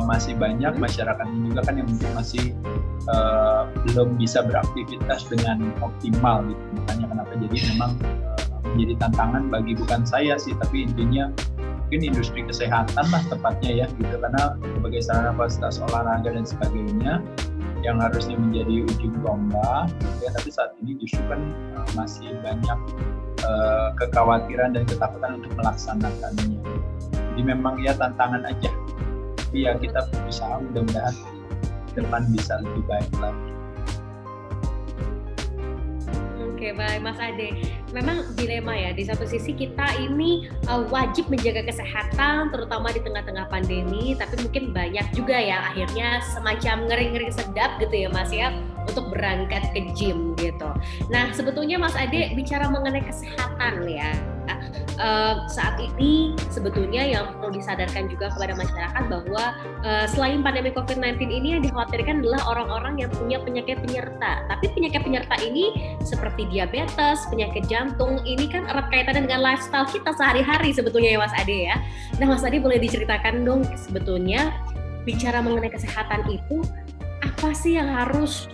masih banyak masyarakat ini juga kan yang mungkin masih belum bisa beraktivitas dengan optimal gitu. Makanya kenapa jadi memang menjadi tantangan bagi bukan saya sih, tapi intinya mungkin industri kesehatan lah tepatnya ya gitu, karena sebagai sarana fasilitas olahraga dan sebagainya yang harusnya menjadi ujung tombak gitu ya, tapi saat ini justru kan masih banyak kekhawatiran dan ketakutan untuk melaksanakannya. Jadi memang ya tantangan aja, tapi ya kita berusaha mudah-mudahan depan bisa lebih baik lagi. Oke, baik Mas Ade. Memang dilema ya, di satu sisi kita ini wajib menjaga kesehatan terutama di tengah-tengah pandemi, tapi mungkin banyak juga ya akhirnya semacam ngeri-ngeri sedap gitu ya Mas ya untuk berangkat ke gym gitu. Nah, sebetulnya Mas Ade bicara mengenai kesehatan ya, saat ini sebetulnya yang perlu disadarkan juga kepada masyarakat bahwa selain pandemi COVID-19 ini yang dikhawatirkan adalah orang-orang yang punya penyakit penyerta. Tapi penyakit penyerta ini seperti diabetes, penyakit jantung, ini kan erat kaitannya dengan lifestyle kita sehari-hari sebetulnya ya Mas Ade ya. Nah Mas Ade boleh diceritakan dong sebetulnya bicara mengenai kesehatan itu apa sih yang harus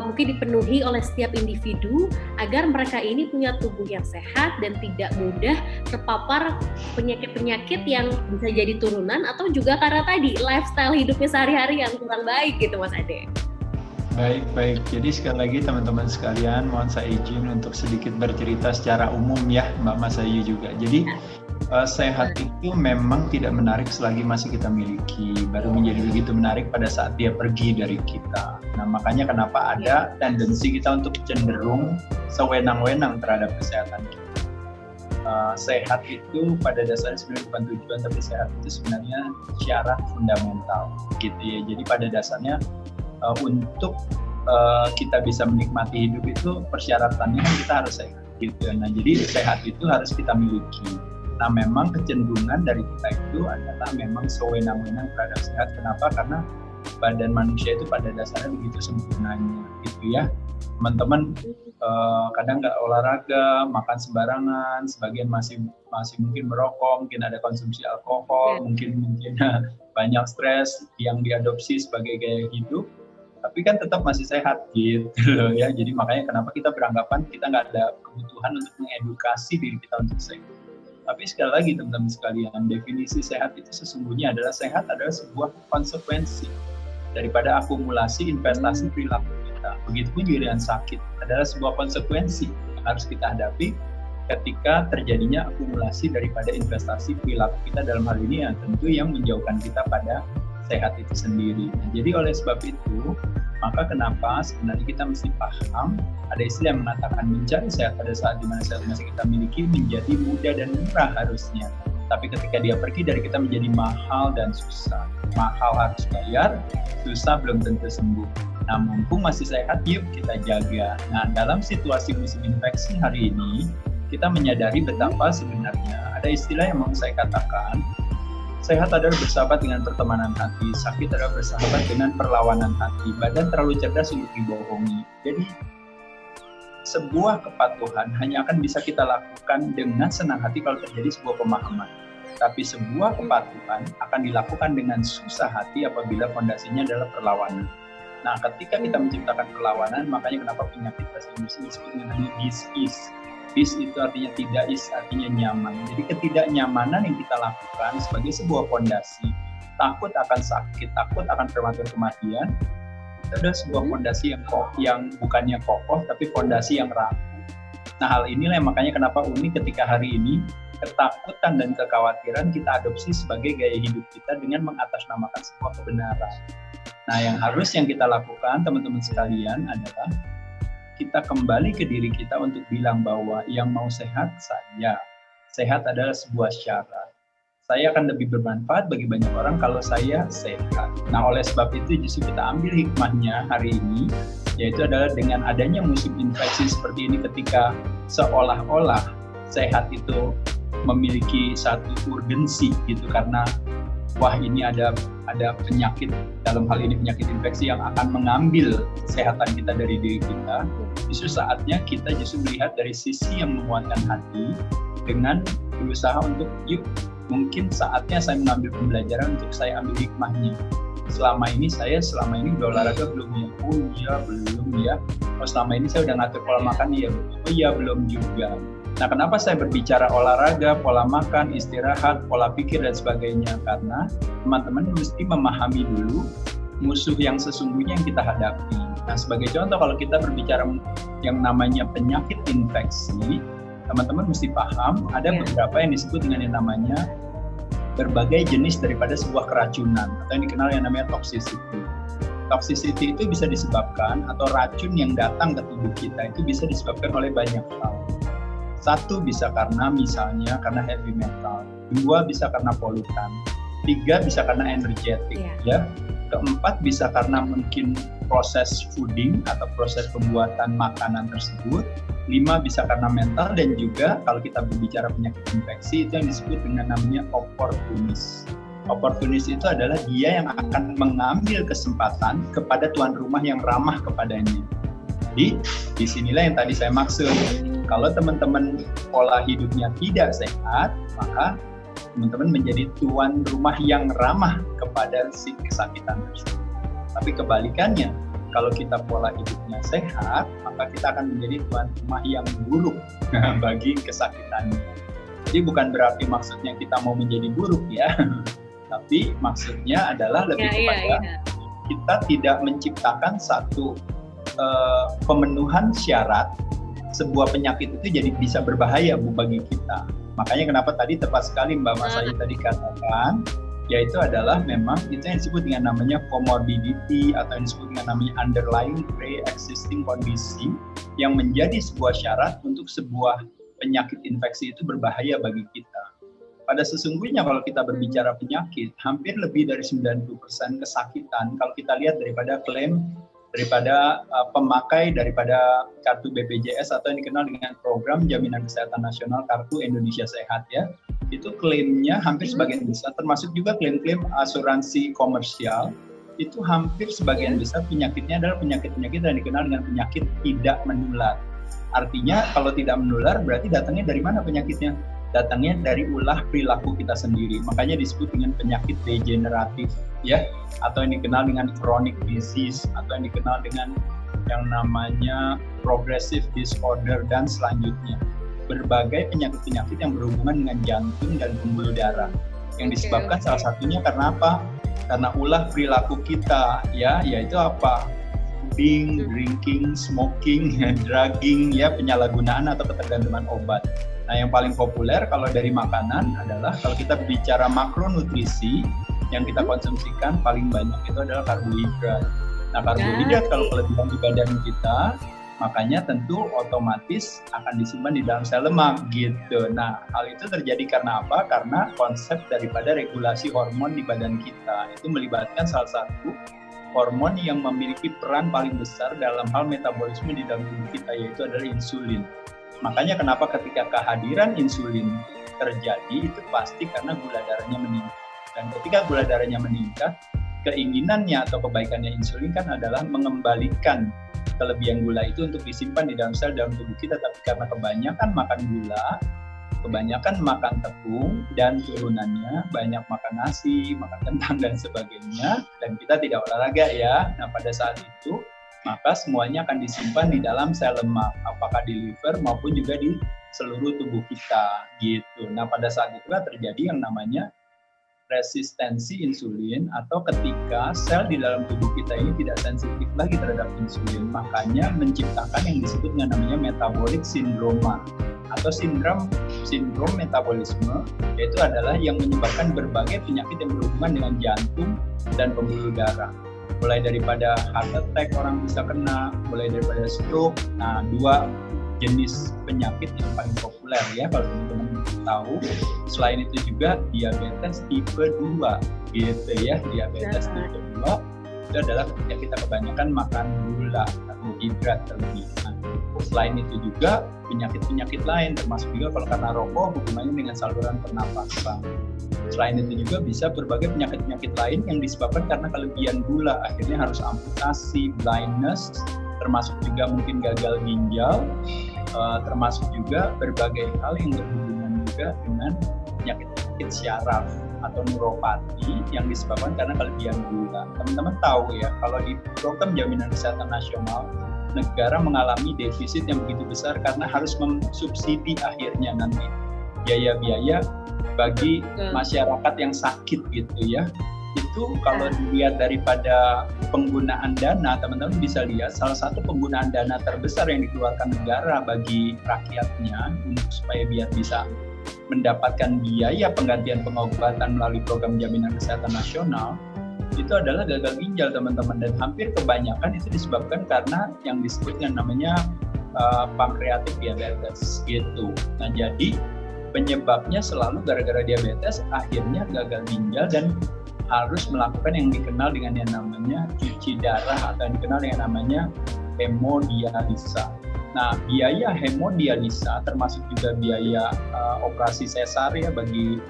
mungkin dipenuhi oleh setiap individu agar mereka ini punya tubuh yang sehat dan tidak mudah terpapar penyakit-penyakit yang bisa jadi turunan atau juga karena tadi lifestyle hidupnya sehari-hari yang kurang baik gitu Mas Ade. Baik. Jadi sekali lagi teman-teman sekalian, mohon saya izin untuk sedikit bercerita secara umum ya Mbak Mas Ayu juga. Jadi sehat itu memang tidak menarik selagi masih kita miliki, baru menjadi begitu menarik pada saat dia pergi dari kita. Nah makanya kenapa ada tendensi kita untuk cenderung sewenang-wenang terhadap kesehatan kita. Sehat itu pada dasarnya sebenarnya bukan tujuan, tapi sehat itu sebenarnya syarat fundamental gitu ya. Jadi pada dasarnya untuk kita bisa menikmati hidup itu persyaratannya kita harus sehat gitu. Nah jadi sehat itu harus kita miliki. Nah memang kecenderungan dari kita itu adalah memang sewenang-wenang terhadap sehat. Kenapa? Karena badan manusia itu pada dasarnya begitu sempurnanya gitu ya. Teman-teman kadang nggak olahraga, makan sembarangan, sebagian masih mungkin merokok, mungkin ada konsumsi alkohol, mungkin banyak stres yang diadopsi sebagai gaya hidup, tapi kan tetap masih sehat gitu loh ya. Jadi makanya kenapa kita beranggapan kita nggak ada kebutuhan untuk mengedukasi diri kita untuk sehat. Tapi sekali lagi teman-teman sekalian, definisi sehat itu sesungguhnya adalah sehat adalah sebuah konsekuensi daripada akumulasi investasi perilaku kita. Begitupun juga dengan sakit adalah sebuah konsekuensi yang harus kita hadapi ketika terjadinya akumulasi daripada investasi perilaku kita, dalam hal ini yang tentu yang menjauhkan kita pada sehat itu sendiri. Nah, jadi oleh sebab itu, maka kenapa sebenarnya kita mesti paham, ada istilah yang mengatakan mencari sehat pada saat dimana sehat masih kita miliki menjadi mudah dan murah harusnya. Tapi ketika dia pergi dari kita menjadi mahal dan susah. Mahal harus bayar, susah belum tentu sembuh. Nah mumpung masih sehat, yuk kita jaga. Nah dalam situasi musim infeksi hari ini, kita menyadari betapa sebenarnya ada istilah yang mau saya katakan, sehat adalah bersahabat dengan pertemanan hati, sakit adalah bersahabat dengan perlawanan hati, badan terlalu cerdas untuk dibohongi. Jadi sebuah kepatuhan hanya akan bisa kita lakukan dengan senang hati kalau terjadi sebuah pemahaman. Tapi sebuah kepatuhan akan dilakukan dengan susah hati apabila fondasinya adalah perlawanan. Nah, ketika kita menciptakan perlawanan, makanya kenapa penyakit bahasa Inggris disebut dengan dis-is. Dis itu artinya tidak, is artinya nyaman. Jadi ketidaknyamanan yang kita lakukan sebagai sebuah fondasi, takut akan sakit, takut akan prematur kematian, itu adalah sebuah fondasi yang bukannya kokoh, tapi fondasi yang rapuh. Nah hal inilah yang makanya kenapa unik ketika hari ini ketakutan dan kekhawatiran kita adopsi sebagai gaya hidup kita dengan mengatasnamakan sebuah kebenaran. Nah yang kita lakukan teman-teman sekalian adalah kita kembali ke diri kita untuk bilang bahwa yang mau sehat saya. Sehat adalah sebuah syarat. Saya akan lebih bermanfaat bagi banyak orang kalau saya sehat. Nah oleh sebab itu justru kita ambil hikmahnya hari ini, yaitu adalah dengan adanya musim infeksi seperti ini, ketika seolah-olah sehat itu memiliki satu urgensi gitu, karena wah ini ada penyakit, dalam hal ini penyakit infeksi yang akan mengambil kesehatan kita dari diri kita. Justru saatnya kita justru melihat dari sisi yang menguatkan hati dengan berusaha untuk yuk mungkin saatnya saya mengambil pembelajaran untuk saya ambil hikmahnya. selama ini udah olahraga belum ya? Oh iya belum ya. Oh selama ini saya udah ngatur pola makan ya? Oh iya belum juga. Nah kenapa saya berbicara olahraga, pola makan, istirahat, pola pikir dan sebagainya? Karena teman-teman mesti memahami dulu musuh yang sesungguhnya yang kita hadapi. Nah sebagai contoh kalau kita berbicara yang namanya penyakit infeksi, teman-teman mesti paham ada beberapa yang disebut dengan yang namanya berbagai jenis daripada sebuah keracunan atau yang dikenal yang namanya toxicity. Toxicity itu bisa disebabkan atau racun yang datang ke tubuh kita itu bisa disebabkan oleh banyak hal. Satu bisa karena misalnya karena heavy metal, dua bisa karena polutan, tiga bisa karena energetik, ya. Keempat bisa karena mungkin proses fooding atau proses pembuatan makanan tersebut. 5 bisa karena mental, dan juga kalau kita berbicara penyakit infeksi itu yang disebut dengan namanya oportunis. Oportunis itu adalah dia yang akan mengambil kesempatan kepada tuan rumah yang ramah kepadanya. Jadi disinilah yang tadi saya maksud. Kalau teman-teman pola hidupnya tidak sehat, maka teman-teman menjadi tuan rumah yang ramah kepada si kesakitan tersebut. Tapi kebalikannya, kalau kita pola hidupnya sehat, maka kita akan menjadi tuan rumah yang buruk bagi kesakitannya. Jadi bukan berarti maksudnya kita mau menjadi buruk ya, tapi maksudnya adalah lebih kepada kita tidak menciptakan satu pemenuhan syarat sebuah penyakit itu jadi bisa berbahaya bagi kita. Makanya kenapa tadi tepat sekali Mbak Mas Ayu tadi katakan, yaitu adalah memang itu yang disebut dengan namanya comorbidity atau yang disebut dengan namanya underlying pre-existing kondisi yang menjadi sebuah syarat untuk sebuah penyakit infeksi itu berbahaya bagi kita. Pada sesungguhnya kalau kita berbicara penyakit, hampir lebih dari 90% kesakitan kalau kita lihat daripada klaim daripada pemakai daripada kartu BPJS atau yang dikenal dengan Program Jaminan Kesehatan Nasional Kartu Indonesia Sehat ya, itu klaimnya hampir sebagian besar, termasuk juga klaim-klaim asuransi komersial, itu hampir sebagian besar penyakitnya adalah penyakit-penyakit yang dikenal dengan penyakit tidak menular. Artinya kalau tidak menular berarti datangnya dari mana penyakitnya? Datangnya dari ulah perilaku kita sendiri. Makanya disebut dengan penyakit degeneratif ya, atau yang dikenal dengan chronic disease, atau yang dikenal dengan yang namanya progressive disorder dan selanjutnya. Berbagai penyakit-penyakit yang berhubungan dengan jantung dan pembuluh darah yang disebabkan salah satunya karena apa? Karena ulah perilaku kita ya, yaitu apa? Fooding, drinking, smoking, drugging ya, penyalahgunaan atau ketergantungan obat. Nah, yang paling populer kalau dari makanan adalah kalau kita bicara makronutrisi yang kita konsumsikan paling banyak itu adalah karbohidrat. Nah, karbohidrat kalau kelebihan di badan kita, makanya tentu otomatis akan disimpan di dalam sel lemak gitu. Nah, hal itu terjadi karena apa? Karena konsep daripada regulasi hormon di badan kita itu melibatkan salah satu hormon yang memiliki peran paling besar dalam hal metabolisme di dalam tubuh kita, yaitu adalah insulin. Makanya kenapa ketika kehadiran insulin terjadi itu pasti karena gula darahnya meningkat. Dan ketika gula darahnya meningkat, keinginannya atau kebaikannya insulin kan adalah mengembalikan kelebihan gula itu untuk disimpan di dalam sel dalam tubuh kita. Tapi karena kebanyakan makan gula, kebanyakan makan tepung, dan turunannya banyak makan nasi, makan kentang dan sebagainya, dan kita tidak olahraga ya. Nah pada saat itu maka semuanya akan disimpan di dalam sel lemak, apakah di liver maupun juga di seluruh tubuh kita gitu. Nah pada saat itulah terjadi yang namanya resistensi insulin, atau ketika sel di dalam tubuh kita ini tidak sensitif lagi terhadap insulin, makanya menciptakan yang disebut dengan namanya metabolic syndrome atau sindrom metabolisme, yaitu adalah yang menyebabkan berbagai penyakit yang berhubungan dengan jantung dan pembuluh darah. Mulai daripada heart attack orang bisa kena, mulai daripada stroke. Nah, dua jenis penyakit yang paling populer ya kalau teman-teman tahu. Selain itu juga diabetes tipe 2 gitu ya. Diabetes tipe 2 itu adalah ketika kita kebanyakan makan gula, karbohidrat terlebih. Selain itu juga penyakit-penyakit lain, termasuk juga kalau karena rokok hubungannya dengan saluran pernapasan. Selain itu juga bisa berbagai penyakit-penyakit lain yang disebabkan karena kelebihan gula, akhirnya harus amputasi, blindness, termasuk juga mungkin gagal ginjal, termasuk juga berbagai hal yang berhubungan juga dengan penyakit syaraf atau neuropati yang disebabkan karena kelebihan gula. Teman-teman tahu ya, kalau di program jaminan kesehatan nasional, negara mengalami defisit yang begitu besar karena harus mensubsidi akhirnya nanti biaya-biaya bagi masyarakat yang sakit gitu ya. Itu kalau dilihat daripada penggunaan dana, teman-teman bisa lihat salah satu penggunaan dana terbesar yang dikeluarkan negara bagi rakyatnya untuk supaya biar bisa mendapatkan biaya penggantian pengobatan melalui program jaminan kesehatan nasional itu adalah gagal ginjal, teman-teman, dan hampir kebanyakan itu disebabkan karena yang disebut dengan namanya pancreatic diabetes gitu. Nah, jadi penyebabnya selalu gara-gara diabetes akhirnya gagal ginjal dan harus melakukan yang dikenal dengan yang namanya cuci darah atau yang dikenal dengan namanya hemodialisa. Nah, biaya hemodialisa termasuk juga biaya operasi sesar ya bagi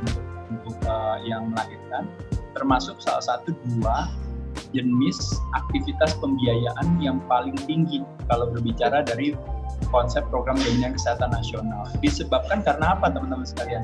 untuk yang melahirkan, termasuk salah satu dua jenis aktivitas pembiayaan yang paling tinggi kalau berbicara dari konsep program jaminan kesehatan nasional. Disebabkan karena apa, teman-teman sekalian?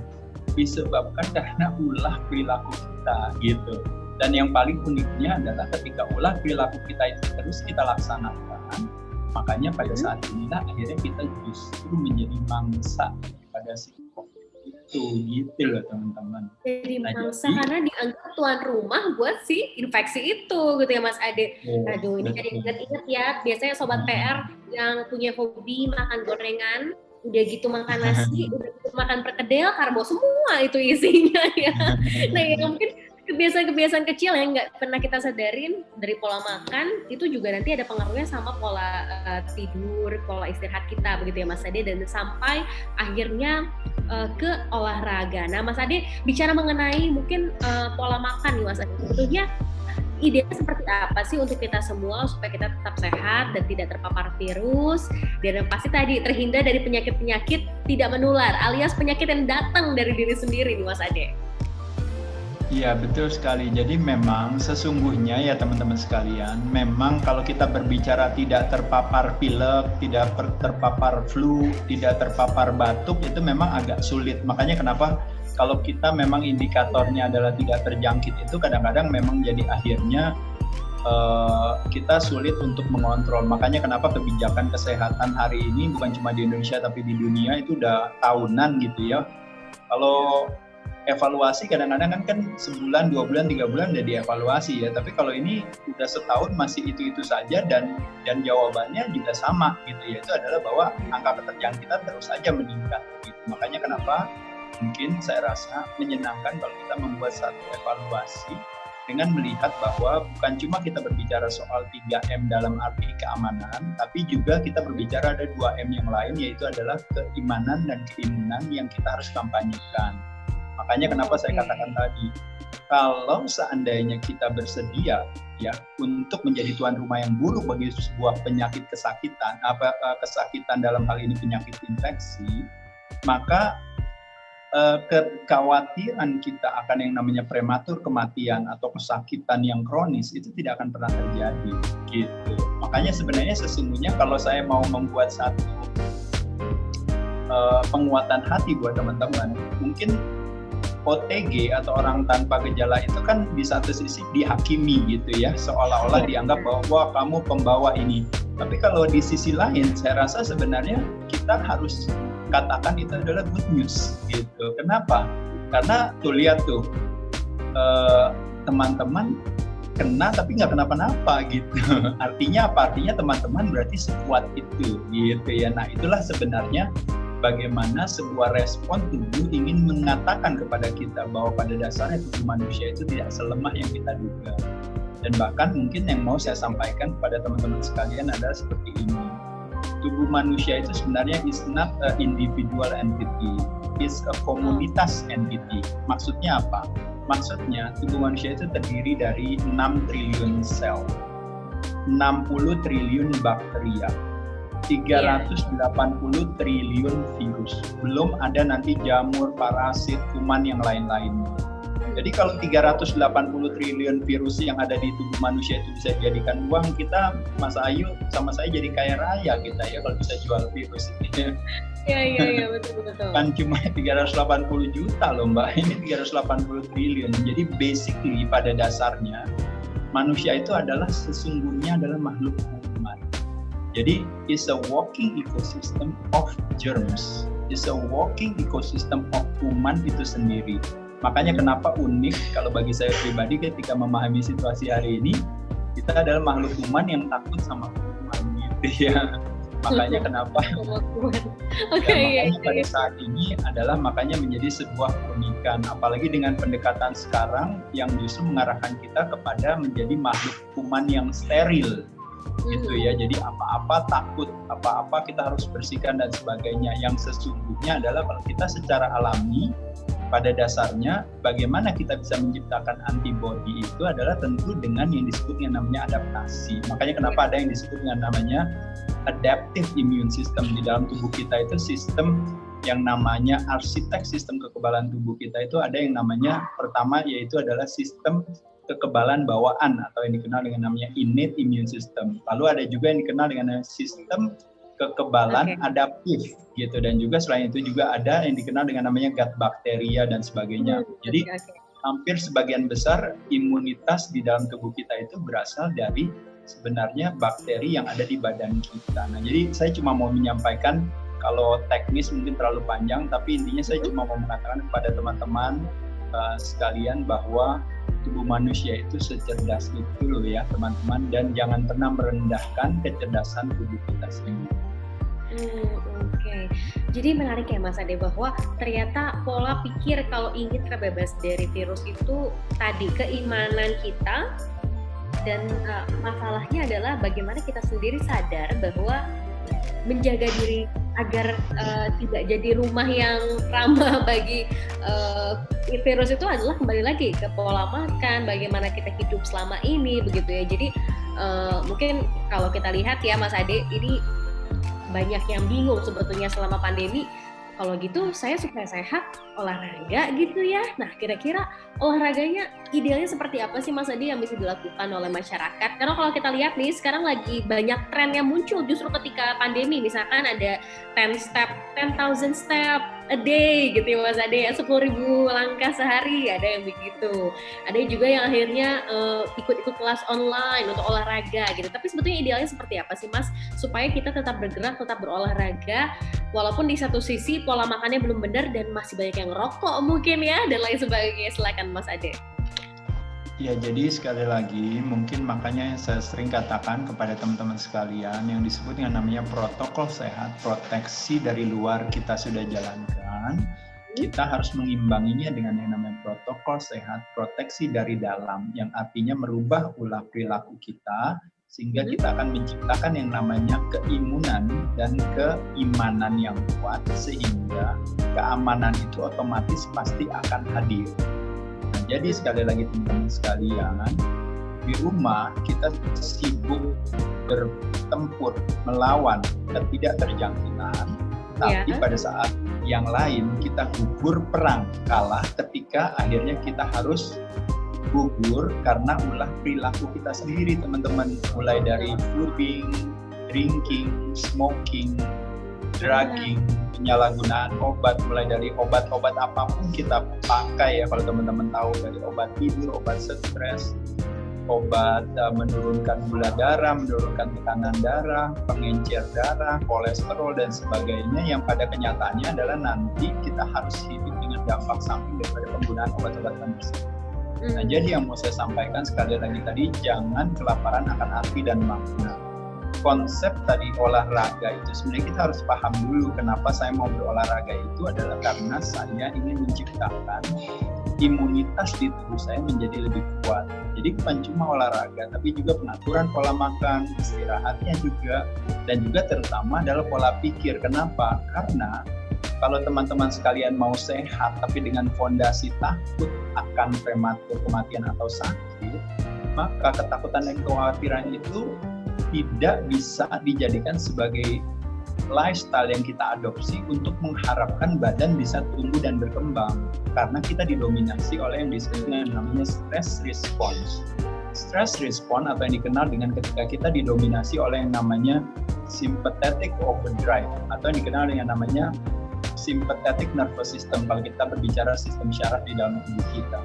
Disebabkan karena ulah perilaku kita gitu. Dan yang paling uniknya adalah ketika ulah perilaku kita itu terus kita laksanakan, makanya pada saat inilah akhirnya kita justru menjadi mangsa pada si COVID itu gitu loh, teman-teman. Jadi mangsa karena dianggap tuan rumah buat si infeksi itu gitu ya Mas Ade. Aduh, ini jadi ingat-ingat ya, biasanya sobat PR yang punya hobi makan gorengan, udah gitu makan nasi, udah gitu makan perkedel, karbo semua itu isinya ya. Nah, ya mungkin kebiasaan-kebiasaan kecil yang nggak pernah kita sadarin dari pola makan itu juga nanti ada pengaruhnya sama pola tidur, pola istirahat kita begitu ya Mas Ade, dan sampai akhirnya ke olahraga. Nah Mas Ade bicara mengenai mungkin pola makan nih Mas Ade, sebetulnya ideanya seperti apa sih untuk kita semua supaya kita tetap sehat dan tidak terpapar virus, dan yang pasti tadi terhindar dari penyakit-penyakit tidak menular alias penyakit yang datang dari diri sendiri nih Mas Ade. Iya, betul sekali. Jadi memang sesungguhnya ya teman-teman sekalian, memang kalau kita berbicara tidak terpapar pilek, tidak terpapar flu, tidak terpapar batuk, itu memang agak sulit. Makanya kenapa kalau kita memang indikatornya adalah tidak terjangkit itu kadang-kadang memang jadi akhirnya kita sulit untuk mengontrol. Makanya kenapa kebijakan kesehatan hari ini bukan cuma di Indonesia tapi di dunia itu udah tahunan gitu ya. Kalau evaluasi kadang-kadang kan sebulan, 2 bulan, 3 bulan udah dievaluasi ya. Tapi kalau ini udah setahun masih itu-itu saja dan jawabannya juga sama gitu ya. Itu adalah bahwa angka keterjangkitan terus saja meningkat gitu. Makanya kenapa mungkin saya rasa menyenangkan kalau kita membuat satu evaluasi dengan melihat bahwa bukan cuma kita berbicara soal 3M dalam arti keamanan, tapi juga kita berbicara ada 2M yang lain, yaitu adalah keimanan dan keimunan yang kita harus kampanyekan. Makanya kenapa saya katakan tadi, kalau seandainya kita bersedia ya untuk menjadi tuan rumah yang buruk bagi sebuah penyakit kesakitan, kesakitan dalam hal ini penyakit infeksi, maka kekhawatiran kita akan yang namanya prematur kematian atau kesakitan yang kronis itu tidak akan pernah terjadi gitu. Makanya sebenarnya sesungguhnya kalau saya mau membuat satu penguatan hati buat teman-teman, mungkin OTG atau orang tanpa gejala itu kan di satu sisi dihakimi gitu ya, seolah-olah dianggap bahwa kamu pembawa ini. Tapi kalau di sisi lain, saya rasa sebenarnya kita harus katakan itu adalah good news gitu. Kenapa? Karena tuh lihat tuh teman-teman kena tapi nggak kenapa-napa gitu. Artinya apa? Artinya teman-teman berarti sekuat itu gitu ya. Nah itulah sebenarnya bagaimana sebuah respon tubuh ingin mengatakan kepada kita bahwa pada dasarnya tubuh manusia itu tidak selemah yang kita duga. Dan bahkan mungkin yang mau saya sampaikan kepada teman-teman sekalian adalah seperti ini. Tubuh manusia itu sebenarnya is not a individual entity, is a komunitas entity. Maksudnya apa? Maksudnya tubuh manusia itu terdiri dari 6 triliun sel, 60 triliun bakteria, 380 triliun virus. Belum ada nanti jamur, parasit, kuman yang lain-lainnya. Jadi kalau 380 triliun virus yang ada di tubuh manusia itu bisa dijadikan uang, kita, Mas Ayu sama saya jadi kaya raya kita ya kalau bisa jual virus ini. Iya, betul. Kan cuma 380 juta loh Mbak, ini 380 triliun. Jadi basically pada dasarnya manusia itu adalah sesungguhnya adalah makhluk kuman. Jadi is a walking ecosystem of germs, is a walking ecosystem of kuman itu sendiri. Makanya kenapa unik kalau bagi saya pribadi ketika memahami situasi hari ini, kita adalah makhluk kuman yang takut sama kuman gitu ya. Makanya kenapa makanya pada saat ini adalah makanya menjadi sebuah keunikan, apalagi dengan pendekatan sekarang yang justru mengarahkan kita kepada menjadi makhluk kuman yang steril gitu ya. Jadi apa-apa takut, apa-apa kita harus bersihkan dan sebagainya. Yang sesungguhnya adalah kalau kita secara alami pada dasarnya bagaimana kita bisa menciptakan antibodi itu adalah tentu dengan yang disebut yang namanya adaptasi. Makanya kenapa ada yang disebut dengan namanya adaptive immune system. Di dalam tubuh kita itu sistem yang namanya arsitek sistem kekebalan tubuh kita itu ada yang namanya pertama yaitu adalah sistem kekebalan bawaan atau yang dikenal dengan namanya innate immune system. Lalu ada juga yang dikenal dengan sistem kekebalan adaptif gitu, dan juga selain itu juga ada yang dikenal dengan namanya gut bakteria dan sebagainya. Jadi hampir sebagian besar imunitas di dalam tubuh kita itu berasal dari sebenarnya bakteri yang ada di badan kita. Nah, jadi saya cuma mau menyampaikan, kalau teknis mungkin terlalu panjang, tapi intinya saya cuma mau mengatakan kepada teman-teman sekalian bahwa tubuh manusia itu secerdas itu loh ya teman-teman, dan jangan pernah merendahkan kecerdasan tubuh kita sendiri. Oke. Jadi menarik ya Mas Ade bahwa ternyata pola pikir kalau ingin terbebas dari virus itu tadi keimanan kita, dan masalahnya adalah bagaimana kita sendiri sadar bahwa menjaga diri agar tidak jadi rumah yang ramah bagi virus itu adalah kembali lagi ke pola makan, bagaimana kita hidup selama ini begitu ya. Jadi mungkin kalau kita lihat ya Mas Ade, ini banyak yang bingung sebetulnya selama pandemi. Kalau gitu saya supaya sehat olahraga gitu ya. Nah kira-kira olahraganya idealnya seperti apa sih Mas Adi yang bisa dilakukan oleh masyarakat? Karena kalau kita lihat nih sekarang lagi banyak tren yang muncul justru ketika pandemi. Misalkan ada 10,000 step a day gitu ya Mas Adi ya, 10.000 langkah sehari, ada yang begitu. Ada juga yang akhirnya ikut-ikut kelas online untuk olahraga gitu. Tapi sebetulnya idealnya seperti apa sih Mas? Supaya kita tetap bergerak, tetap berolahraga, walaupun di satu sisi pola makannya belum benar dan masih banyak yang ngerokok mungkin ya dan lain sebagainya. Silakan Mas Ade. Ya, jadi sekali lagi mungkin makanya yang saya sering katakan kepada teman-teman sekalian yang disebut dengan namanya protokol sehat, proteksi dari luar kita sudah jalankan, kita harus mengimbanginya dengan yang namanya protokol sehat, proteksi dari dalam, yang artinya merubah pola perilaku kita sehingga kita akan menciptakan yang namanya keimunan dan keimanan yang kuat, sehingga keamanan itu otomatis pasti akan hadir. Nah, jadi sekali lagi teman-teman sekalian, di rumah kita sibuk bertempur melawan ketidakterjangkitan, tapi pada saat yang lain kita gugur perang kalah ketika akhirnya kita harus gugur karena ulah perilaku kita sendiri teman-teman, mulai dari vaping, drinking, smoking, drugging, penyalahgunaan obat, mulai dari obat-obat apapun kita pakai ya, kalau teman-teman tahu, dari obat tidur, obat stres, obat menurunkan gula darah, menurunkan tekanan darah, pengencer darah, kolesterol dan sebagainya, yang pada kenyataannya adalah nanti kita harus hidup dengan dampak samping daripada penggunaan obat-obatan tersebut. Nah, jadi yang mau saya sampaikan sekali lagi tadi, jangan kelaparan akan arti dan makna. Konsep tadi olahraga itu sebenarnya kita harus paham dulu kenapa saya mau berolahraga itu adalah karena saya ingin menciptakan imunitas di tubuh saya menjadi lebih kuat. Jadi bukan cuma olahraga, tapi juga pengaturan pola makan, istirahatnya juga, dan juga terutama adalah pola pikir. Kenapa? Karena kalau teman-teman sekalian mau sehat tapi dengan fondasi takut akan prematur kematian atau sakit, maka ketakutan dan kekhawatiran itu tidak bisa dijadikan sebagai lifestyle yang kita adopsi untuk mengharapkan badan bisa tumbuh dan berkembang, karena kita didominasi oleh yang disebut namanya stress response. Stress response atau yang dikenal dengan ketika kita didominasi oleh yang namanya sympathetic overdrive atau yang dikenal dengan namanya sympathetic nervous system kalau kita berbicara sistem syaraf di dalam tubuh kita.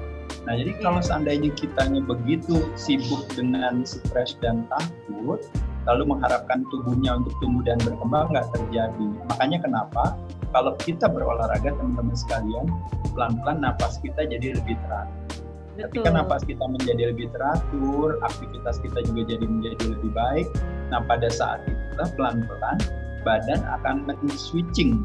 Nah, jadi kalau seandainya kitanya begitu sibuk dengan stres dan takut, lalu mengharapkan tubuhnya untuk tumbuh dan berkembang, nggak terjadi. Makanya kenapa kalau kita berolahraga, teman-teman sekalian, pelan-pelan napas kita jadi lebih teratur. Ketika napas kita menjadi lebih teratur, aktivitas kita juga jadi menjadi lebih baik. Nah, pada saat itu pelan-pelan badan akan men-switching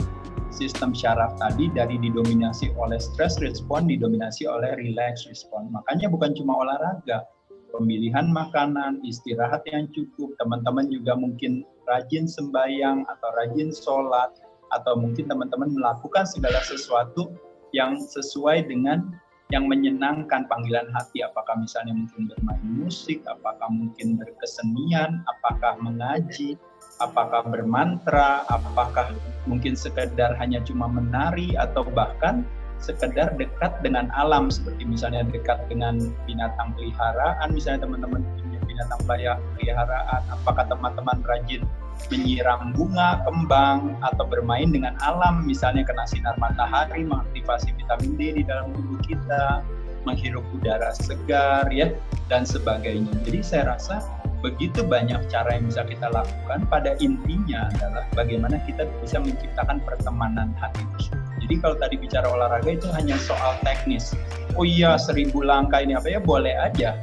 sistem syaraf tadi dari didominasi oleh stress respon didominasi oleh relax respon. Makanya bukan cuma olahraga, pemilihan makanan, istirahat yang cukup, teman-teman juga mungkin rajin sembahyang atau rajin sholat, atau mungkin teman-teman melakukan segala sesuatu yang sesuai dengan yang menyenangkan panggilan hati, apakah misalnya mungkin bermain musik, apakah mungkin berkesenian, apakah mengaji, apakah bermantra, apakah mungkin sekedar hanya cuma menari, atau bahkan sekedar dekat dengan alam, seperti misalnya dekat dengan binatang peliharaan, misalnya teman-teman punya binatang peliharaan, apakah teman-teman rajin menyiram bunga, kembang, atau bermain dengan alam, misalnya kena sinar matahari, mengaktifasi vitamin D di dalam tubuh kita, menghirup udara segar, ya, dan sebagainya. Jadi saya rasa begitu banyak cara yang bisa kita lakukan. Pada intinya adalah bagaimana kita bisa menciptakan pertemanan hati tersebut. Jadi kalau tadi bicara olahraga itu hanya soal teknis. Oh iya, 1000 langkah ini apa ya, boleh aja.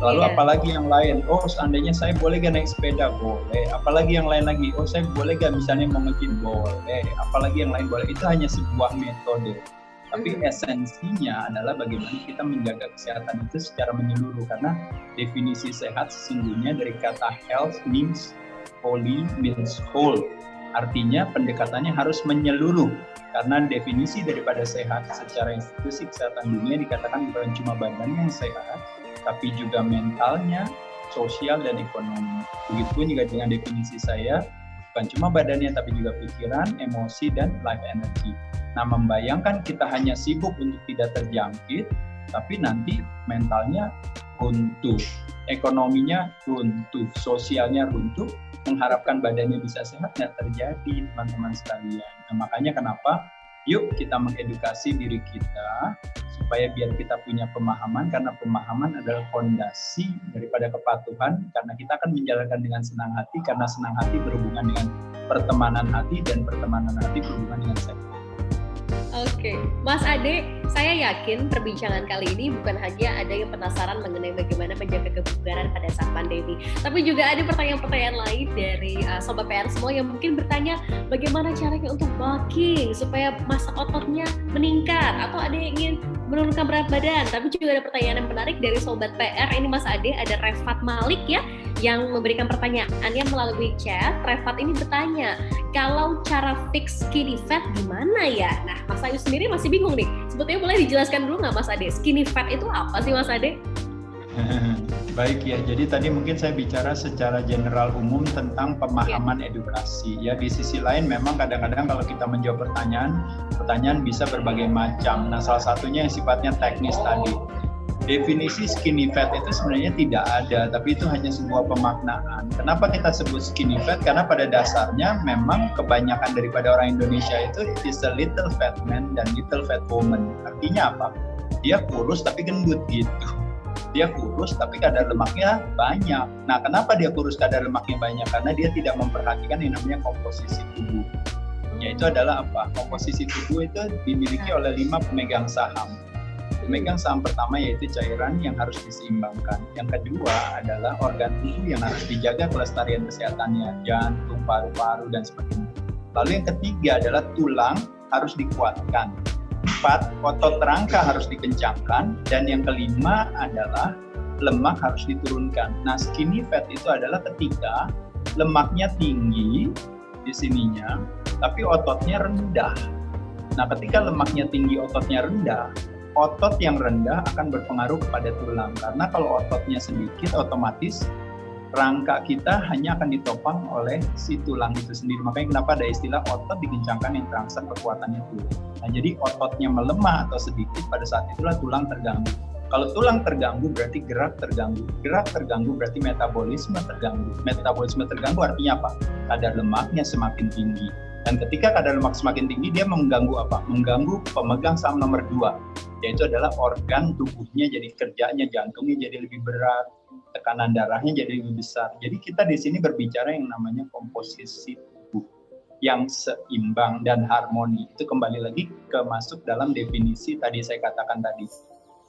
Lalu apalagi yang lain? Oh, seandainya saya boleh gak naik sepeda? Boleh. Apalagi yang lain lagi? Oh, saya boleh gak misalnya mau nge-gym? Boleh. Apalagi yang lain? Boleh. Itu hanya sebuah metode. Tapi esensinya adalah bagaimana kita menjaga kesehatan itu secara menyeluruh. Karena definisi sehat sesungguhnya dari kata health means holy means whole. Artinya pendekatannya harus menyeluruh. Karena definisi daripada sehat secara institusi kesehatan dunia dikatakan bukan cuma badan yang sehat, tapi juga mentalnya, sosial, dan ekonomi. Begitupun juga dengan definisi saya, bukan cuma badannya, tapi juga pikiran, emosi, dan life energy. Nah, membayangkan kita hanya sibuk untuk tidak terjangkit, tapi nanti mentalnya runtuh, ekonominya runtuh, sosialnya runtuh, mengharapkan badannya bisa sehat, nggak terjadi, teman-teman sekalian. Nah, makanya kenapa yuk kita mengedukasi diri kita, supaya biar kita punya pemahaman, karena pemahaman adalah fondasi daripada kepatuhan, karena kita akan menjalankan dengan senang hati, karena senang hati berhubungan dengan pertemanan hati, dan pertemanan hati berhubungan dengan sehat. Oke, Mas Ade, saya yakin perbincangan kali ini bukan hanya ada yang penasaran mengenai bagaimana menjaga kebugaran pada saat pandemi, tapi juga ada pertanyaan-pertanyaan lain dari Sobat PR semua yang mungkin bertanya bagaimana caranya untuk bulking supaya massa ototnya meningkat, atau ada yang ingin menurunkan berat badan. Tapi juga ada pertanyaan yang menarik dari Sobat PR. Ini Mas Ade, ada Refat Malik ya, yang memberikan pertanyaannya melalui chat. Refat ini bertanya, kalau cara fix skinny fat gimana ya? Nah, Mas Ayu sendiri masih bingung nih. Sebetulnya boleh dijelaskan dulu nggak Mas Ade? Skinny fat itu apa sih Mas Ade? Baik ya, jadi tadi mungkin saya bicara secara general umum tentang pemahaman edukasi. Ya, di sisi lain memang kadang-kadang kalau kita menjawab pertanyaan bisa berbagai macam. Nah, salah satunya yang sifatnya teknis tadi. Definisi skinny fat itu sebenarnya tidak ada, tapi itu hanya sebuah pemaknaan. Kenapa kita sebut skinny fat? Karena pada dasarnya memang kebanyakan daripada orang Indonesia itu is a little fat man dan little fat woman. Artinya apa? Dia kurus tapi gendut gitu. Dia kurus tapi kadar lemaknya banyak. Nah, kenapa dia kurus kadar lemaknya banyak? Karena dia tidak memperhatikan yang namanya komposisi tubuh. Yaitu adalah apa? Komposisi tubuh itu dimiliki oleh 5 pemegang saham. Pemegang saham pertama yaitu cairan yang harus diseimbangkan. Yang kedua adalah organ tubuh yang harus dijaga kelestarian kesehatannya, jantung, paru-paru, dan sebagainya. Lalu yang ketiga adalah tulang harus dikuatkan. 4, otot rangka harus dikencangkan. Dan yang kelima adalah lemak harus diturunkan. Nah, skinny fat itu adalah ketika lemaknya tinggi di sininya, tapi ototnya rendah. Nah, ketika lemaknya tinggi, ototnya rendah, otot yang rendah akan berpengaruh kepada tulang. Karena kalau ototnya sedikit, otomatis rangka kita hanya akan ditopang oleh si tulang itu sendiri. Makanya kenapa ada istilah otot dikencangkan yang terangsang kekuatannya tulang. Nah, jadi ototnya melemah atau sedikit, pada saat itulah tulang terganggu. Kalau tulang terganggu berarti gerak terganggu. Gerak terganggu berarti metabolisme terganggu. Metabolisme terganggu artinya apa? Kadar lemaknya semakin tinggi. Dan ketika kadar lemak semakin tinggi, dia mengganggu apa? Mengganggu pemegang saham nomor 2, yaitu adalah organ tubuhnya jadi kerjanya, jantungnya jadi lebih berat, tekanan darahnya jadi lebih besar. Jadi kita di sini berbicara yang namanya komposisi tubuh yang seimbang dan harmoni. Itu kembali lagi ke masuk dalam definisi tadi saya katakan tadi.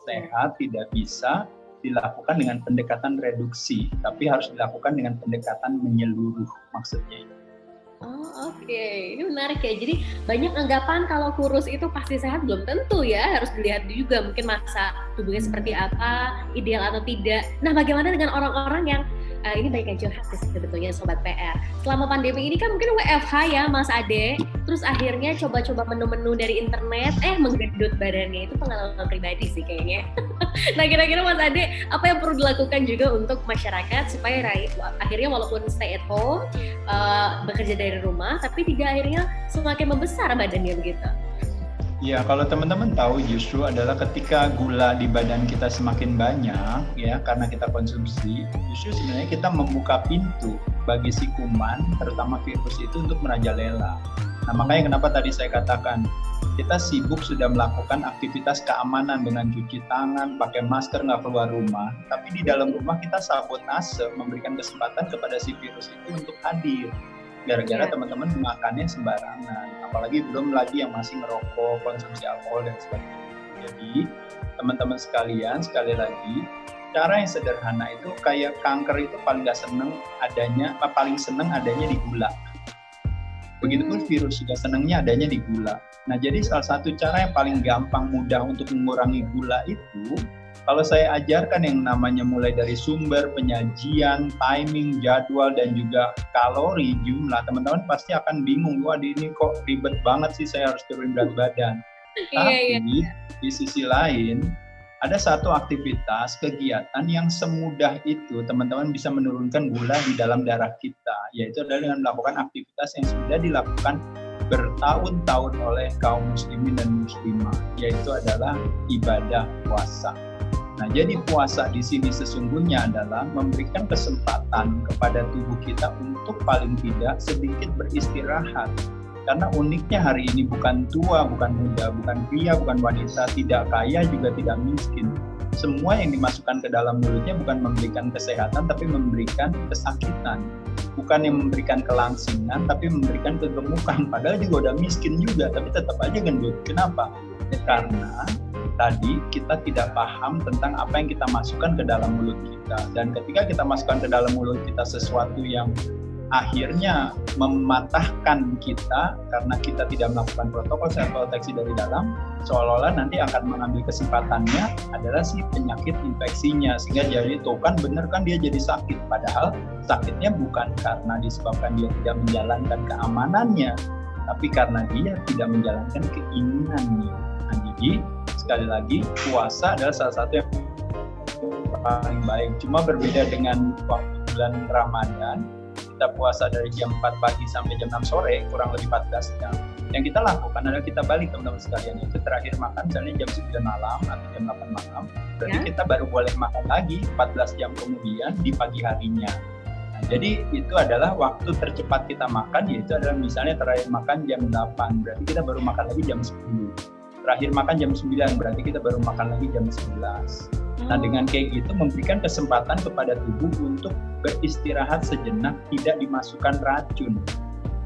Sehat tidak bisa dilakukan dengan pendekatan reduksi, tapi harus dilakukan dengan pendekatan menyeluruh, maksudnya. Oh, oke. Ini menarik ya. Jadi banyak anggapan kalau kurus itu pasti sehat, belum tentu ya. Harus dilihat juga mungkin masa tubuhnya seperti apa, ideal atau tidak. Nah, bagaimana dengan orang-orang yang ini banyak yang curhat sih sebetulnya Sobat PR. Selama pandemi ini kan mungkin WFH ya Mas Ade, terus akhirnya coba-coba menu-menu dari internet, menggendut badannya. Itu pengalaman pribadi sih kayaknya. Nah, kira-kira Mas Ade, apa yang perlu dilakukan juga untuk masyarakat supaya akhirnya walaupun stay at home, bekerja dari rumah, tapi tidak akhirnya semakin membesar badannya begitu? Ya, kalau teman-teman tahu justru adalah ketika gula di badan kita semakin banyak, ya, karena kita konsumsi, justru sebenarnya kita membuka pintu bagi si kuman, terutama virus itu untuk merajalela. Nah, makanya kenapa tadi saya katakan, kita sibuk sudah melakukan aktivitas keamanan dengan cuci tangan, pakai masker, nggak keluar rumah, tapi di dalam rumah kita sabotase, memberikan kesempatan kepada si virus itu untuk hadir. Gara-gara teman-teman makannya sembarangan, apalagi belum lagi yang masih ngerokok, konsumsi alkohol dan sebagainya. Jadi teman-teman sekalian, sekali lagi, cara yang sederhana itu kayak kanker itu paling seneng adanya di gula. Begitupun virus juga senengnya adanya di gula. Nah, jadi salah satu cara yang paling gampang, mudah untuk mengurangi gula itu, kalau saya ajarkan yang namanya mulai dari sumber, penyajian, timing, jadwal, dan juga kalori, jumlah, teman-teman pasti akan bingung, wah ini kok ribet banget sih saya harus turun berat badan. Tapi di sisi lain, ada satu aktivitas, kegiatan yang semudah itu teman-teman bisa menurunkan gula di dalam darah kita, yaitu adalah dengan melakukan aktivitas yang sudah dilakukan bertahun-tahun oleh kaum muslimin dan muslimah, yaitu adalah ibadah puasa. Nah, jadi puasa di sini sesungguhnya adalah memberikan kesempatan kepada tubuh kita untuk paling tidak sedikit beristirahat. Karena uniknya hari ini bukan tua, bukan muda, bukan pria, bukan wanita, tidak kaya juga tidak miskin. Semua yang dimasukkan ke dalam mulutnya bukan memberikan kesehatan, tapi memberikan kesakitan. Bukan yang memberikan kelangsingan, tapi memberikan kegemukan. Padahal juga udah miskin juga, tapi tetap aja gendut. Kenapa? Karena tadi kita tidak paham tentang apa yang kita masukkan ke dalam mulut kita. Dan ketika kita masukkan ke dalam mulut kita sesuatu yang akhirnya mematahkan kita karena kita tidak melakukan protokol self proteksi dari dalam, seolah-olah nanti akan mengambil kesempatannya adalah si penyakit infeksinya, sehingga jadi tuh kan bener kan dia jadi sakit, padahal sakitnya bukan karena disebabkan dia tidak menjalankan keamanannya, tapi karena dia tidak menjalankan keinginannya. Nah, jadi sekali lagi puasa adalah salah satu yang paling baik, cuma berbeda dengan waktu bulan Ramadan. Kita puasa dari jam 4 pagi sampai jam 6 sore, kurang lebih 14 jam. Yang kita lakukan adalah kita balik teman-teman sekalian, itu terakhir makan misalnya jam 9 malam atau jam 8 malam, berarti kita baru boleh makan lagi 14 jam kemudian di pagi harinya. Nah, jadi itu adalah waktu tercepat kita makan, yaitu adalah misalnya terakhir makan jam 8, berarti kita baru makan lagi jam 10. Terakhir makan jam 9, berarti kita baru makan lagi jam 11. Nah, dengan kayak gitu memberikan kesempatan kepada tubuh untuk beristirahat sejenak, tidak dimasukkan racun.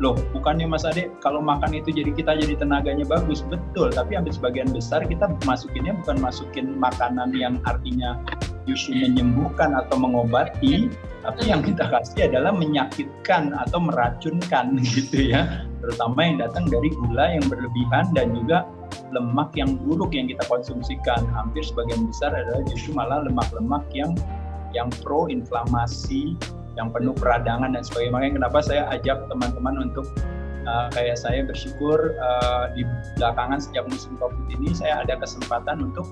Loh, bukannya Mas Ade kalau makan itu jadi kita jadi tenaganya bagus, betul, tapi hampir sebagian besar kita masukinnya bukan masukin makanan yang artinya justru menyembuhkan atau mengobati, tapi yang kita kasih adalah menyakitkan atau meracunkan gitu ya, terutama yang datang dari gula yang berlebihan dan juga lemak yang buruk yang kita konsumsikan. Hampir sebagian besar adalah justru malah lemak-lemak yang pro-inflamasi, yang penuh peradangan dan sebagainya. Makanya kenapa saya ajak teman-teman untuk kayak saya bersyukur di belakangan sejak musim COVID ini saya ada kesempatan untuk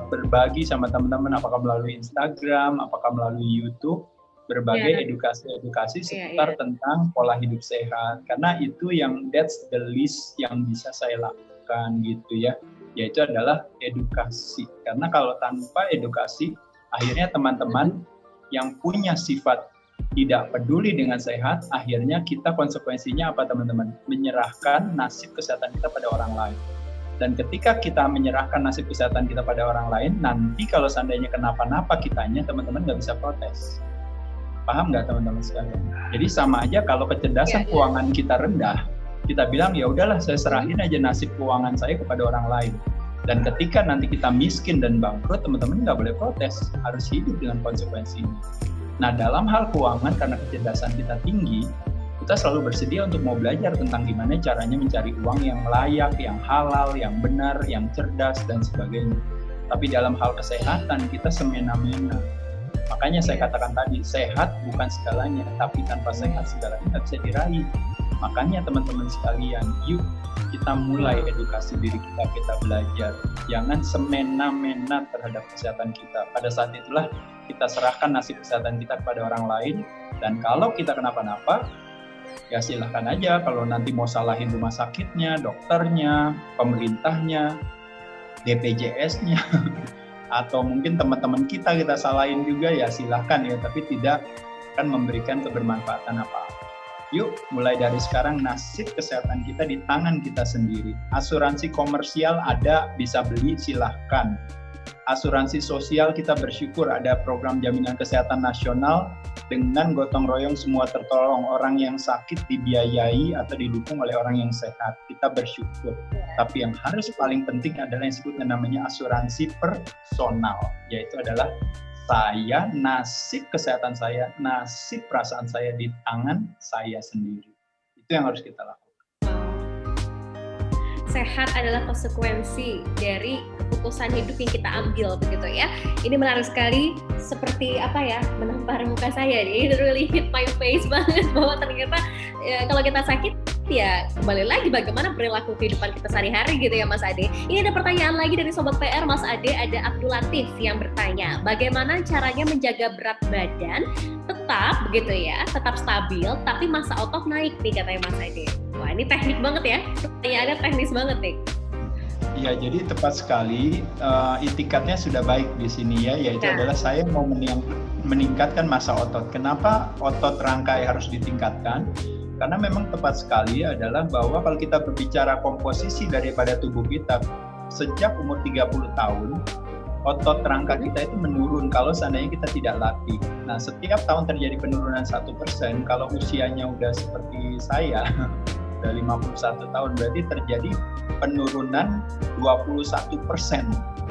berbagi sama teman-teman, apakah melalui Instagram, apakah melalui YouTube, berbagai edukasi-edukasi seputar tentang pola hidup sehat. Karena itu yang that's the least yang bisa saya lakukan gitu ya. yaitu adalah edukasi. Karena kalau tanpa edukasi, akhirnya teman-teman yang punya sifat tidak peduli dengan sehat, akhirnya kita konsekuensinya apa teman-teman? Menyerahkan nasib kesehatan kita pada orang lain. Dan ketika kita menyerahkan nasib kesehatan kita pada orang lain, nanti kalau seandainya kenapa-napa kitanya, teman-teman nggak bisa protes. Paham nggak teman-teman sekalian? Jadi sama aja kalau kecerdasan keuangan kita rendah, kita bilang ya udahlah saya serahin aja nasib keuangan saya kepada orang lain. Dan ketika nanti kita miskin dan bangkrut, teman-teman nggak boleh protes, harus hidup dengan konsekuensinya. Nah dalam hal keuangan, karena kecerdasan kita tinggi, kita selalu bersedia untuk mau belajar tentang gimana caranya mencari uang yang layak, yang halal, yang benar, yang cerdas, dan sebagainya. Tapi dalam hal kesehatan, kita semena-mena. Makanya saya katakan tadi, sehat bukan segalanya, tapi tanpa sehat segalanya nggak bisa diraih. Makanya teman-teman sekalian, yuk kita mulai edukasi diri kita, kita belajar. Jangan semena-mena terhadap kesehatan kita. Pada saat itulah kita serahkan nasib kesehatan kita kepada orang lain, dan kalau kita kenapa-napa, ya silahkan aja, kalau nanti mau salahin rumah sakitnya, dokternya, pemerintahnya, BPJS-nya, atau mungkin teman-teman kita salahin juga, ya silahkan ya, tapi tidak akan memberikan kebermanfaatan apa-apa. Yuk, mulai dari sekarang nasib kesehatan kita di tangan kita sendiri. Asuransi komersial ada, bisa beli, silahkan. Asuransi sosial kita bersyukur ada program jaminan kesehatan nasional dengan gotong royong semua tertolong, orang yang sakit dibiayai atau didukung oleh orang yang sehat, kita bersyukur. Tapi yang harus paling penting adalah yang disebut namanya asuransi personal, yaitu adalah saya, nasib kesehatan saya, nasib perasaan saya di tangan saya sendiri. Itu yang harus kita lakukan. Sehat adalah konsekuensi dari keputusan hidup yang kita ambil, begitu ya. Ini menarik sekali, seperti apa ya, menampar muka saya. It really hit my face banget, bahwa ternyata ya, kalau kita sakit, ya kembali lagi bagaimana perilaku kehidupan kita sehari-hari gitu ya Mas Ade. Ini ada pertanyaan lagi dari Sobat PR, Mas Ade. Ada Abdul Latif yang bertanya, bagaimana caranya menjaga berat badan tetap begitu ya, tetap stabil, tapi massa otot naik nih katanya Mas Ade. Wah ini teknik banget ya, pertanyaannya teknis banget nih. Ya, jadi tepat sekali, itikatnya sudah baik di sini ya, yaitu adalah saya mau meningkatkan massa otot. Kenapa otot rangkai harus ditingkatkan? Karena memang tepat sekali adalah bahwa kalau kita berbicara komposisi daripada tubuh kita, sejak umur 30 tahun, otot rangka kita itu menurun kalau seandainya kita tidak latih. Nah, setiap tahun terjadi penurunan 1%, kalau usianya udah seperti saya, udah 51 tahun, berarti terjadi penurunan 21%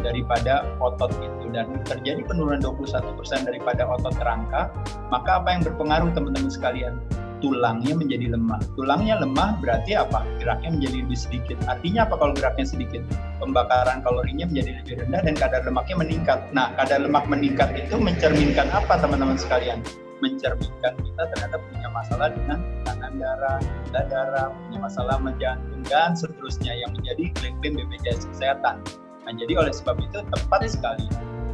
daripada otot itu. Dan terjadi penurunan 21% daripada otot rangka, maka apa yang berpengaruh teman-teman sekalian? Tulangnya menjadi lemah. Tulangnya lemah berarti apa? Geraknya menjadi lebih sedikit. Artinya apa kalau geraknya sedikit? Pembakaran kalorinya menjadi lebih rendah dan kadar lemaknya meningkat. Nah, kadar lemak meningkat itu mencerminkan apa teman-teman sekalian? Mencerminkan kita terhadap punya masalah dengan tekanan darah, gula darah, punya masalah jantung dan seterusnya yang menjadi klaim BPJS Kesehatan. Nah, jadi oleh sebab itu tepat sekali.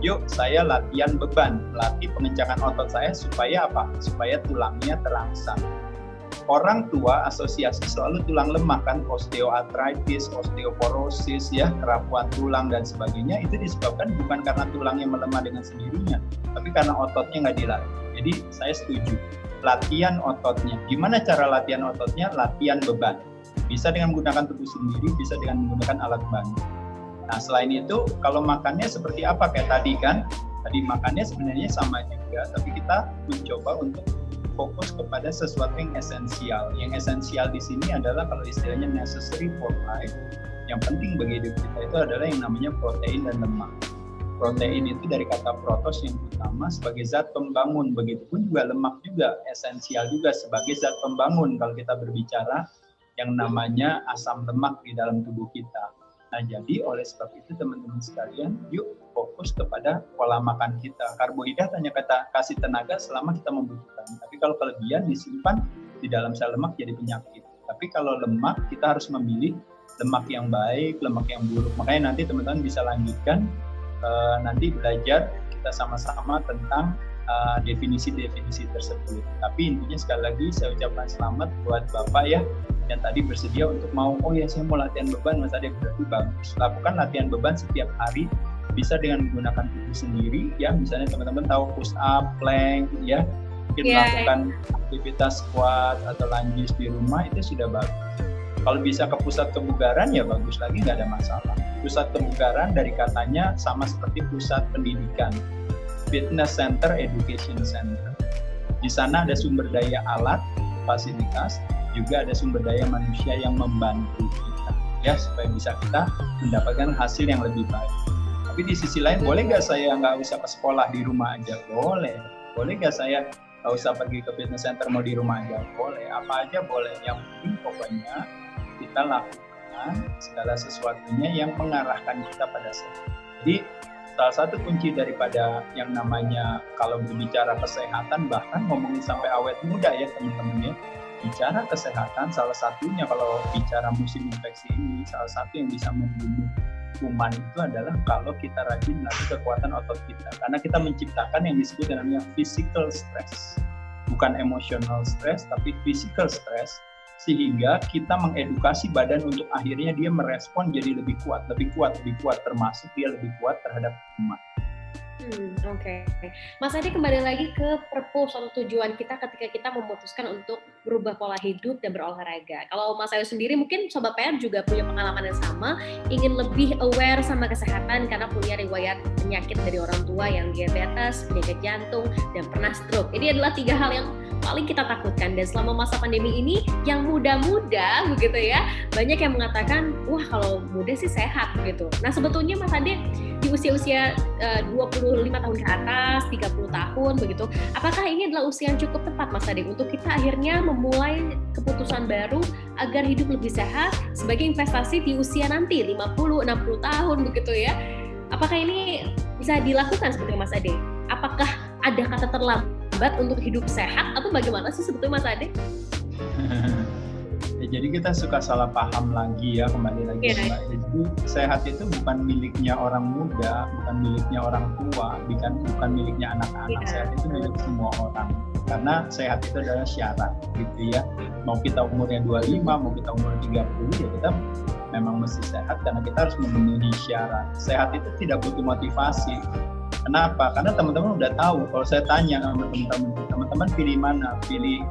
Yuk, saya latihan beban, latih pengencangan otot saya supaya apa? Supaya tulangnya terangsang. Orang tua asosiasi selalu tulang lemah kan, osteoartritis, osteoporosis, ya, kerapuan tulang dan sebagainya. Itu disebabkan bukan karena tulangnya melemah dengan sendirinya, tapi karena ototnya nggak dilatih. Jadi saya setuju, latihan ototnya. Gimana cara latihan ototnya? Latihan beban. Bisa dengan menggunakan tubuh sendiri, bisa dengan menggunakan alat bantu. Nah, selain itu, kalau makannya seperti apa? Kayak tadi kan, tadi makannya sebenarnya sama juga, tapi kita mencoba untuk fokus kepada sesuatu yang esensial. Yang esensial di sini adalah kalau istilahnya necessary for life, yang penting bagi hidup kita itu adalah yang namanya protein dan lemak. Protein itu dari kata protos yang utama sebagai zat pembangun, begitupun juga lemak juga esensial juga sebagai zat pembangun kalau kita berbicara yang namanya asam lemak di dalam tubuh kita. Nah, jadi oleh sebab itu teman-teman sekalian, yuk fokus kepada pola makan kita. Karbohidrat hanya kasih tenaga selama kita membutuhkan. Tapi kalau kelebihan disimpan di dalam sel lemak jadi penyakit. Tapi kalau lemak, kita harus memilih lemak yang baik, lemak yang buruk. Makanya nanti teman-teman bisa lanjutkan, nanti belajar kita sama-sama tentang definisi-definisi tersebut. Tapi intinya sekali lagi saya ucapkan selamat buat Bapak ya, yang tadi bersedia untuk oh ya saya mau latihan beban, Mas Ade, berarti bagus. Lakukan latihan beban setiap hari, bisa dengan menggunakan tubuh sendiri, ya. Misalnya teman-teman tahu push up, plank, ya. Mungkin melakukan aktivitas squat atau lunges di rumah, itu sudah bagus. Kalau bisa ke pusat kebugaran, ya bagus lagi, nggak ada masalah. Pusat kebugaran dari katanya sama seperti pusat pendidikan, fitness center, education center. Di sana ada sumber daya alat, fasilitas, juga ada sumber daya manusia yang membantu kita, ya, supaya bisa kita mendapatkan hasil yang lebih baik. Tapi di sisi lain, boleh nggak saya nggak usah ke sekolah, di rumah aja? Boleh. Boleh nggak saya nggak usah pergi ke fitness center, mau di rumah aja? Boleh. Apa aja boleh. Yang penting pokoknya kita lakukan segala sesuatunya yang mengarahkan kita pada sehat. Jadi salah satu kunci daripada yang namanya kalau berbicara kesehatan, bahkan ngomongin sampai awet muda ya teman-teman ya, bicara kesehatan, salah satunya kalau bicara musim infeksi ini, salah satu yang bisa membunuh kuman itu adalah kalau kita rajin melatih kekuatan otot kita, karena kita menciptakan yang disebut namanya physical stress, bukan emotional stress tapi physical stress, sehingga kita mengedukasi badan untuk akhirnya dia merespon jadi lebih kuat, termasuk dia lebih kuat terhadap kuman. Oke. Mas Ade, kembali lagi ke purpose atau tujuan kita ketika kita memutuskan untuk berubah pola hidup dan berolahraga. Kalau Mas Ade sendiri, mungkin Sobat PR juga punya pengalaman yang sama, ingin lebih aware sama kesehatan karena punya riwayat penyakit dari orang tua yang diabetes, penyakit jantung, dan pernah stroke. Ini adalah 3 hal yang paling kita takutkan, dan selama masa pandemi ini yang muda-muda begitu ya, banyak yang mengatakan wah kalau muda sih sehat gitu. Nah sebetulnya Mas Ade di usia-usia 25 tahun ke atas, 30 tahun begitu, apakah ini adalah usia yang cukup tepat Mas Ade untuk kita akhirnya memulai keputusan baru agar hidup lebih sehat sebagai investasi di usia nanti 50-60 tahun begitu ya? Apakah ini bisa dilakukan seperti Mas Ade? Apakah ada kata terlambat untuk hidup sehat atau bagaimana sih sebetulnya Mas Ade? Ya, jadi kita suka salah paham lagi ya, kembali lagi Mbak. Jadi sehat itu bukan miliknya orang muda, bukan miliknya orang tua, bukan miliknya anak-anak. Sehat itu milik semua orang. Karena sehat itu adalah syarat gitu ya. Mau kita umurnya 25, mau kita umur 30, ya kita memang mesti sehat karena kita harus memenuhi syarat. Sehat itu tidak butuh motivasi. Kenapa? Karena teman-teman udah tahu. Kalau saya tanya sama teman-teman pilih mana? Pilih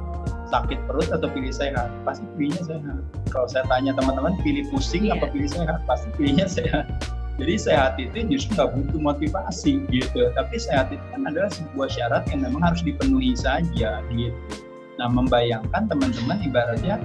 sakit perut atau pilih sehat? Pasti pilihnya sehat. Kalau saya tanya teman-teman pilih pusing apa pilih sehat? Pasti pilihnya sehat. Jadi sehat itu justru nggak butuh motivasi gitu. Tapi sehat itu kan adalah sebuah syarat yang memang harus dipenuhi saja gitu. Nah, membayangkan teman-teman ibaratnya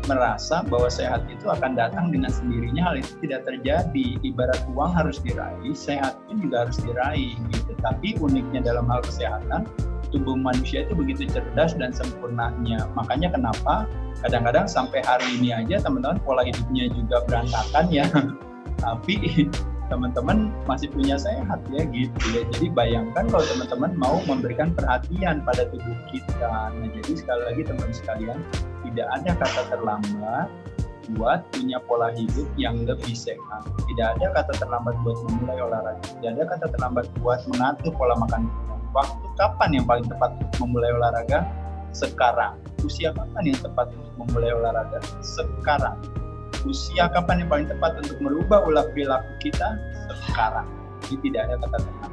merasa bahwa sehat itu akan datang dengan sendirinya, hal itu tidak terjadi. Ibarat uang harus diraih, sehat pun juga harus diraih gitu. Tapi uniknya dalam hal kesehatan, tubuh manusia itu begitu cerdas dan sempurnanya. Makanya kenapa kadang-kadang sampai hari ini aja teman-teman pola hidupnya juga berantakan ya. Tapi teman-teman masih punya sehat ya gitu ya. Jadi bayangkan kalau teman-teman mau memberikan perhatian pada tubuh kita. Nah, jadi sekali lagi teman-teman sekalian, tidak ada kata terlambat buat punya pola hidup yang lebih sehat. Tidak ada kata terlambat buat memulai olahraga. Tidak ada kata terlambat buat mengatur pola makan. Waktu kapan yang paling tepat untuk memulai olahraga? Sekarang. Usia kapan yang tepat untuk memulai olahraga? Sekarang. Usia kapan yang paling tepat untuk merubah ulah perilaku kita? Sekarang. Jadi tidak ada kata terlambat.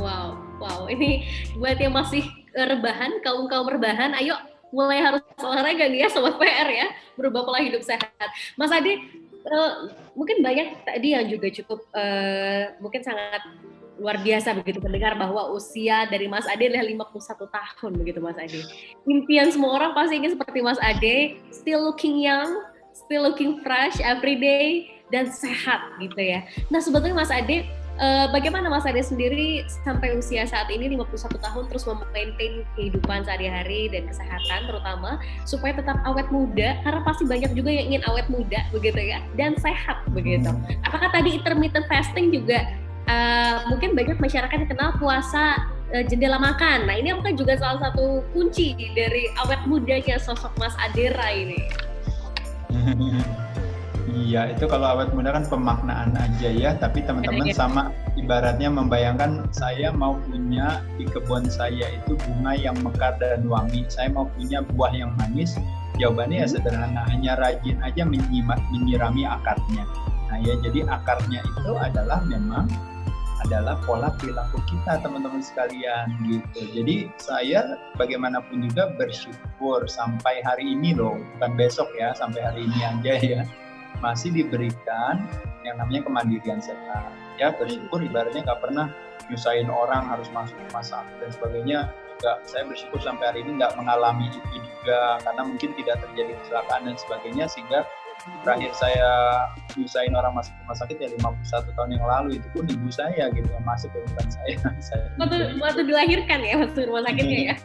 Wow. Ini buat yang masih rebahan, kaum rebahan, ayo mulai harus olahraga nih ya Sobat PR ya, berubah pola hidup sehat. Mas Ade, mungkin banyak tadi yang juga cukup mungkin sangat luar biasa begitu mendengar bahwa usia dari Mas Ade adalah 51 tahun begitu Mas Ade. Impian semua orang pasti ingin seperti Mas Ade, still looking young, still looking fresh every day, dan sehat gitu ya. Nah sebetulnya Mas Ade, bagaimana Mas Ade sendiri sampai usia saat ini 51 tahun terus memaintain kehidupan sehari-hari dan kesehatan terutama supaya tetap awet muda, karena pasti banyak juga yang ingin awet muda begitu ya, dan sehat begitu. Apakah tadi intermittent fasting juga mungkin banyak masyarakat yang kenal puasa jendela makan. Nah ini apakah juga salah satu kunci dari awet mudanya sosok Mas Adera ini? Iya, itu kalau awet muda kan pemaknaan aja ya, tapi teman-teman sama ibaratnya membayangkan saya mau punya di kebun saya itu bunga yang mekar dan wangi, saya mau punya buah yang manis, Jawabannya ya sederhana, hanya rajin aja menyirami akarnya. Nah ya, jadi akarnya itu adalah memang adalah pola perilaku kita, teman-teman sekalian gitu. Jadi saya bagaimanapun juga bersyukur sampai hari ini loh, bukan besok ya, sampai hari ini aja ya, masih diberikan yang namanya kemandirian sehat. Ya bersyukur, ibaratnya nggak pernah nyusahin orang harus masuk rumah sakit dan sebagainya. Juga saya bersyukur sampai hari ini nggak mengalami itu juga, karena mungkin tidak terjadi kecelakaan dan sebagainya, sehingga terakhir saya nyusahin orang masuk rumah sakit ya 51 tahun yang lalu, itu pun ibu saya gitu yang masuk, bukan saya. Waktu dilahirkan ya masuk rumah sakitnya ya.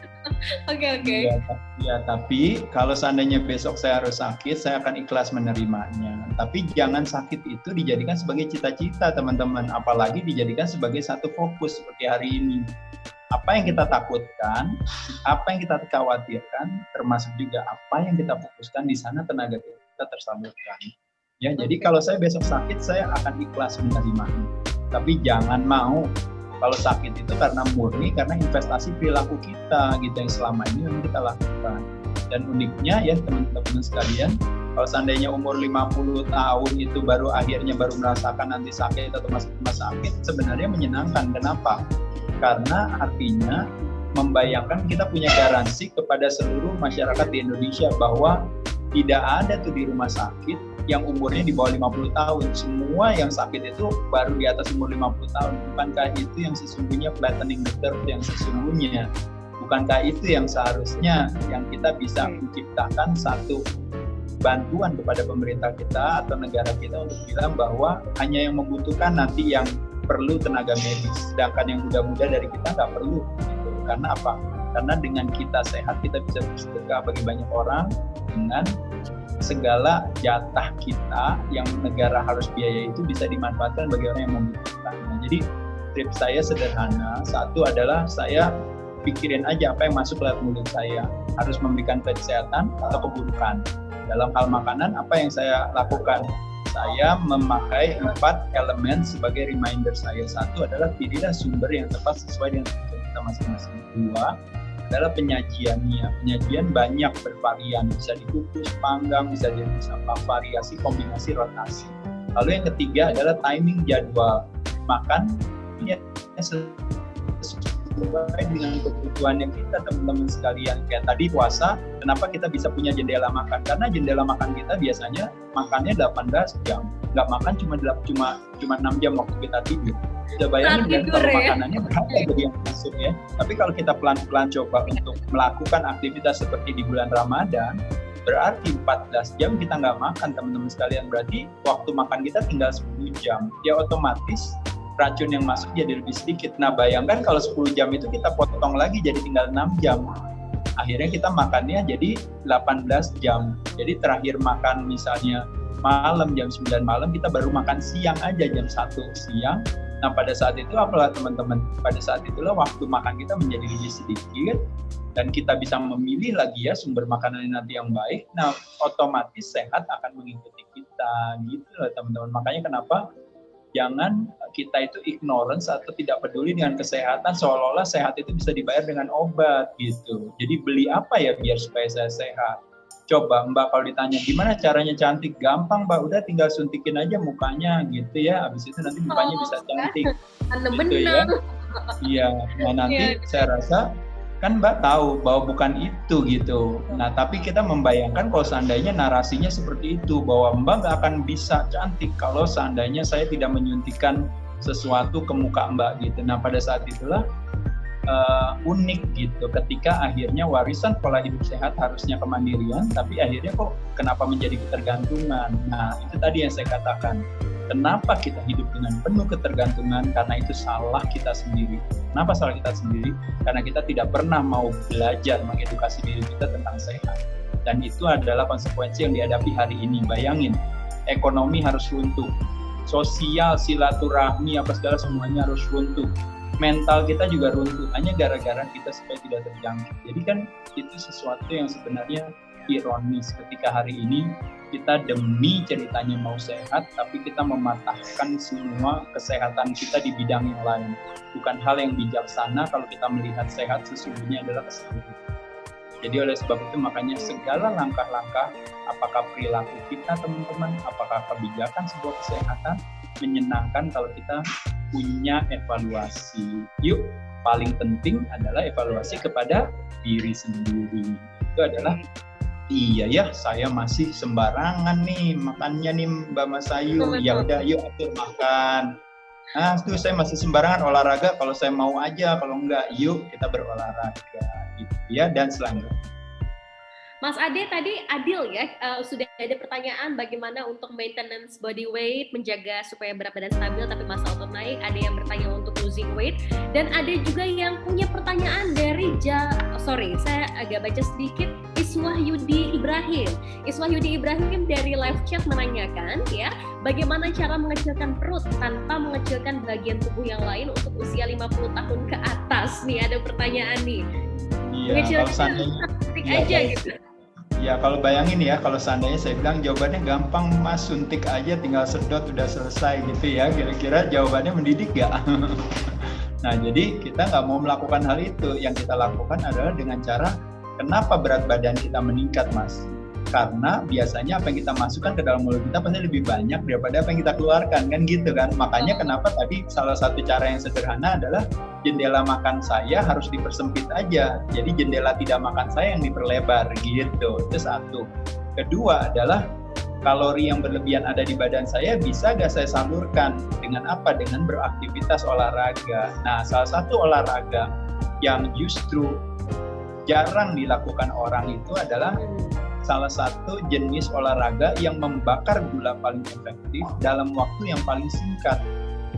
Oke. Ya, tapi kalau seandainya besok saya harus sakit, saya akan ikhlas menerimanya. Tapi jangan sakit itu dijadikan sebagai cita-cita, teman-teman, apalagi dijadikan sebagai satu fokus seperti hari ini. Apa yang kita takutkan, apa yang kita khawatirkan, termasuk juga apa yang kita fokuskan, di sana tenaga kita tersalurkan. Ya, jadi kalau saya besok sakit, saya akan ikhlas menerimanya. Tapi jangan mau kalau sakit itu karena murni karena investasi perilaku kita gitu yang selama ini yang kita lakukan. Dan uniknya ya teman-teman sekalian, kalau seandainya umur 50 tahun itu baru merasakan nanti sakit atau masuk rumah sakit, sebenarnya menyenangkan. Kenapa? Karena artinya membayangkan kita punya garansi kepada seluruh masyarakat di Indonesia bahwa tidak ada tuh di rumah sakit yang umurnya di bawah 50 tahun. Semua yang sakit itu baru di atas umur 50 tahun. Bukankah itu yang sesungguhnya flattening the curve yang sesungguhnya? Bukankah itu yang seharusnya yang kita bisa menciptakan satu bantuan kepada pemerintah kita atau negara kita untuk bilang bahwa hanya yang membutuhkan nanti yang perlu tenaga medis, sedangkan yang muda-muda dari kita nggak perlu gitu. Karena apa? Karena dengan kita sehat kita bisa bersedekah bagi banyak orang, dengan segala jatah kita yang negara harus biaya itu bisa dimanfaatkan bagi orang yang membutuhkan. Nah, jadi tips saya sederhana, satu adalah saya pikirin aja apa yang masuk lewat mulut saya, harus memberikan kesehatan atau keburukan. Dalam hal makanan, apa yang saya lakukan? Saya memakai 4 elemen sebagai reminder saya. Satu adalah pilihlah sumber yang tepat sesuai dengan kebutuhan kita masing-masing. 2 adalah penyajiannya. Penyajian banyak bervarian, bisa dikukus, panggang, bisa variasi, kombinasi, rotasi. Lalu yang ketiga adalah timing jadwal. Makan ya sesuai dengan kebutuhannya kita, teman-teman sekalian. Kayak tadi puasa, kenapa kita bisa punya jendela makan? Karena jendela makan kita biasanya makannya 18 jam. Nggak makan cuma 6 jam waktu kita tidur. Sudah bayangin kan kalau makanannya berapa jadi yang masuk ya. Tapi kalau kita pelan-pelan coba untuk melakukan aktivitas seperti di bulan Ramadan, berarti 14 jam kita nggak makan, teman-teman sekalian. Berarti waktu makan kita tinggal 10 jam. Ya otomatis racun yang masuk jadi lebih sedikit. Nah bayangkan kalau 10 jam itu kita potong lagi jadi tinggal 6 jam. Akhirnya kita makannya jadi 18 jam. Jadi terakhir makan misalnya malam jam 9 malam, kita baru makan siang aja jam 1 siang. Nah pada saat itu apalah teman-teman, pada saat itulah waktu makan kita menjadi lebih sedikit dan kita bisa memilih lagi ya sumber makanan nanti yang baik. Nah otomatis sehat akan mengikuti kita gitu lah teman-teman. Makanya kenapa jangan kita itu ignorance atau tidak peduli dengan kesehatan, seolah-olah sehat itu bisa dibayar dengan obat gitu. Jadi beli apa ya biar supaya saya sehat? Coba Mbak kalau ditanya gimana caranya cantik, gampang Mbak, udah tinggal suntikin aja mukanya gitu ya, habis itu nanti mukanya bisa cantik. Gitu ya. Iya, nah nanti saya rasa kan Mbak tahu bahwa bukan itu gitu. Nah tapi kita membayangkan kalau seandainya narasinya seperti itu, bahwa Mbak nggak akan bisa cantik kalau seandainya saya tidak menyuntikkan sesuatu ke muka Mbak gitu. Nah pada saat itulah unik gitu, ketika akhirnya warisan pola hidup sehat harusnya kemandirian, tapi akhirnya kok kenapa menjadi ketergantungan. Nah itu tadi yang saya katakan, kenapa kita hidup dengan penuh ketergantungan, karena itu salah kita sendiri. Kenapa salah kita sendiri? Karena kita tidak pernah mau belajar mengedukasi diri kita tentang sehat, dan itu adalah konsekuensi yang dihadapi hari ini. Bayangin, ekonomi harus runtuh, sosial, silaturahmi, apa segala semuanya harus runtuh. Mental kita juga runtuh hanya gara-gara kita supaya tidak terjangkit. Jadi kan itu sesuatu yang sebenarnya ironis ketika hari ini kita demi ceritanya mau sehat, tapi kita mematahkan semua kesehatan kita di bidang yang lain. Bukan hal yang bijaksana kalau kita melihat sehat sesungguhnya adalah keseluruhan. Jadi oleh sebab itu makanya segala langkah-langkah, apakah perilaku kita teman-teman, apakah kebijakan sebuah kesehatan, menyenangkan kalau kita punya evaluasi. Yuk, paling penting adalah evaluasi kepada diri sendiri. Itu adalah, iya ya, saya masih sembarangan nih makannya nih Mbak Masayu. Ya udah, yuk atur makan. Nah, itu saya masih sembarangan olahraga kalau saya mau aja, kalau enggak, yuk kita berolahraga. Gitu ya, dan selanjutnya. Mas Ade tadi adil ya, sudah ada pertanyaan bagaimana untuk maintenance body weight, menjaga supaya berat badan stabil tapi masa otot naik. Ada yang bertanya untuk losing weight, dan ada juga yang punya pertanyaan dari saya agak baca sedikit, Iswahyudi Ibrahim. Iswahyudi Ibrahim dari live chat menanyakan ya, bagaimana cara mengecilkan perut tanpa mengecilkan bagian tubuh yang lain untuk usia 50 tahun ke atas. Nih ada pertanyaan nih. Iya, kalau seandainya aja gitu. Ya kalau bayangin ya, kalau seandainya saya bilang jawabannya gampang Mas, suntik aja tinggal sedot udah selesai gitu ya, kira-kira jawabannya mendidik gak? Nah jadi kita nggak mau melakukan hal itu. Yang kita lakukan adalah dengan cara, kenapa berat badan kita meningkat Mas? Karena biasanya apa yang kita masukkan ke dalam mulut kita pasti lebih banyak daripada apa yang kita keluarkan, kan gitu kan. Makanya kenapa tadi salah satu cara yang sederhana adalah jendela makan saya harus dipersempit aja, jadi jendela tidak makan saya yang diperlebar gitu. Itu satu. Kedua adalah kalori yang berlebihan ada di badan saya bisa gak saya salurkan dengan apa? Dengan beraktivitas olahraga. Nah salah satu olahraga yang justru jarang dilakukan orang itu adalah salah satu jenis olahraga yang membakar gula paling efektif dalam waktu yang paling singkat,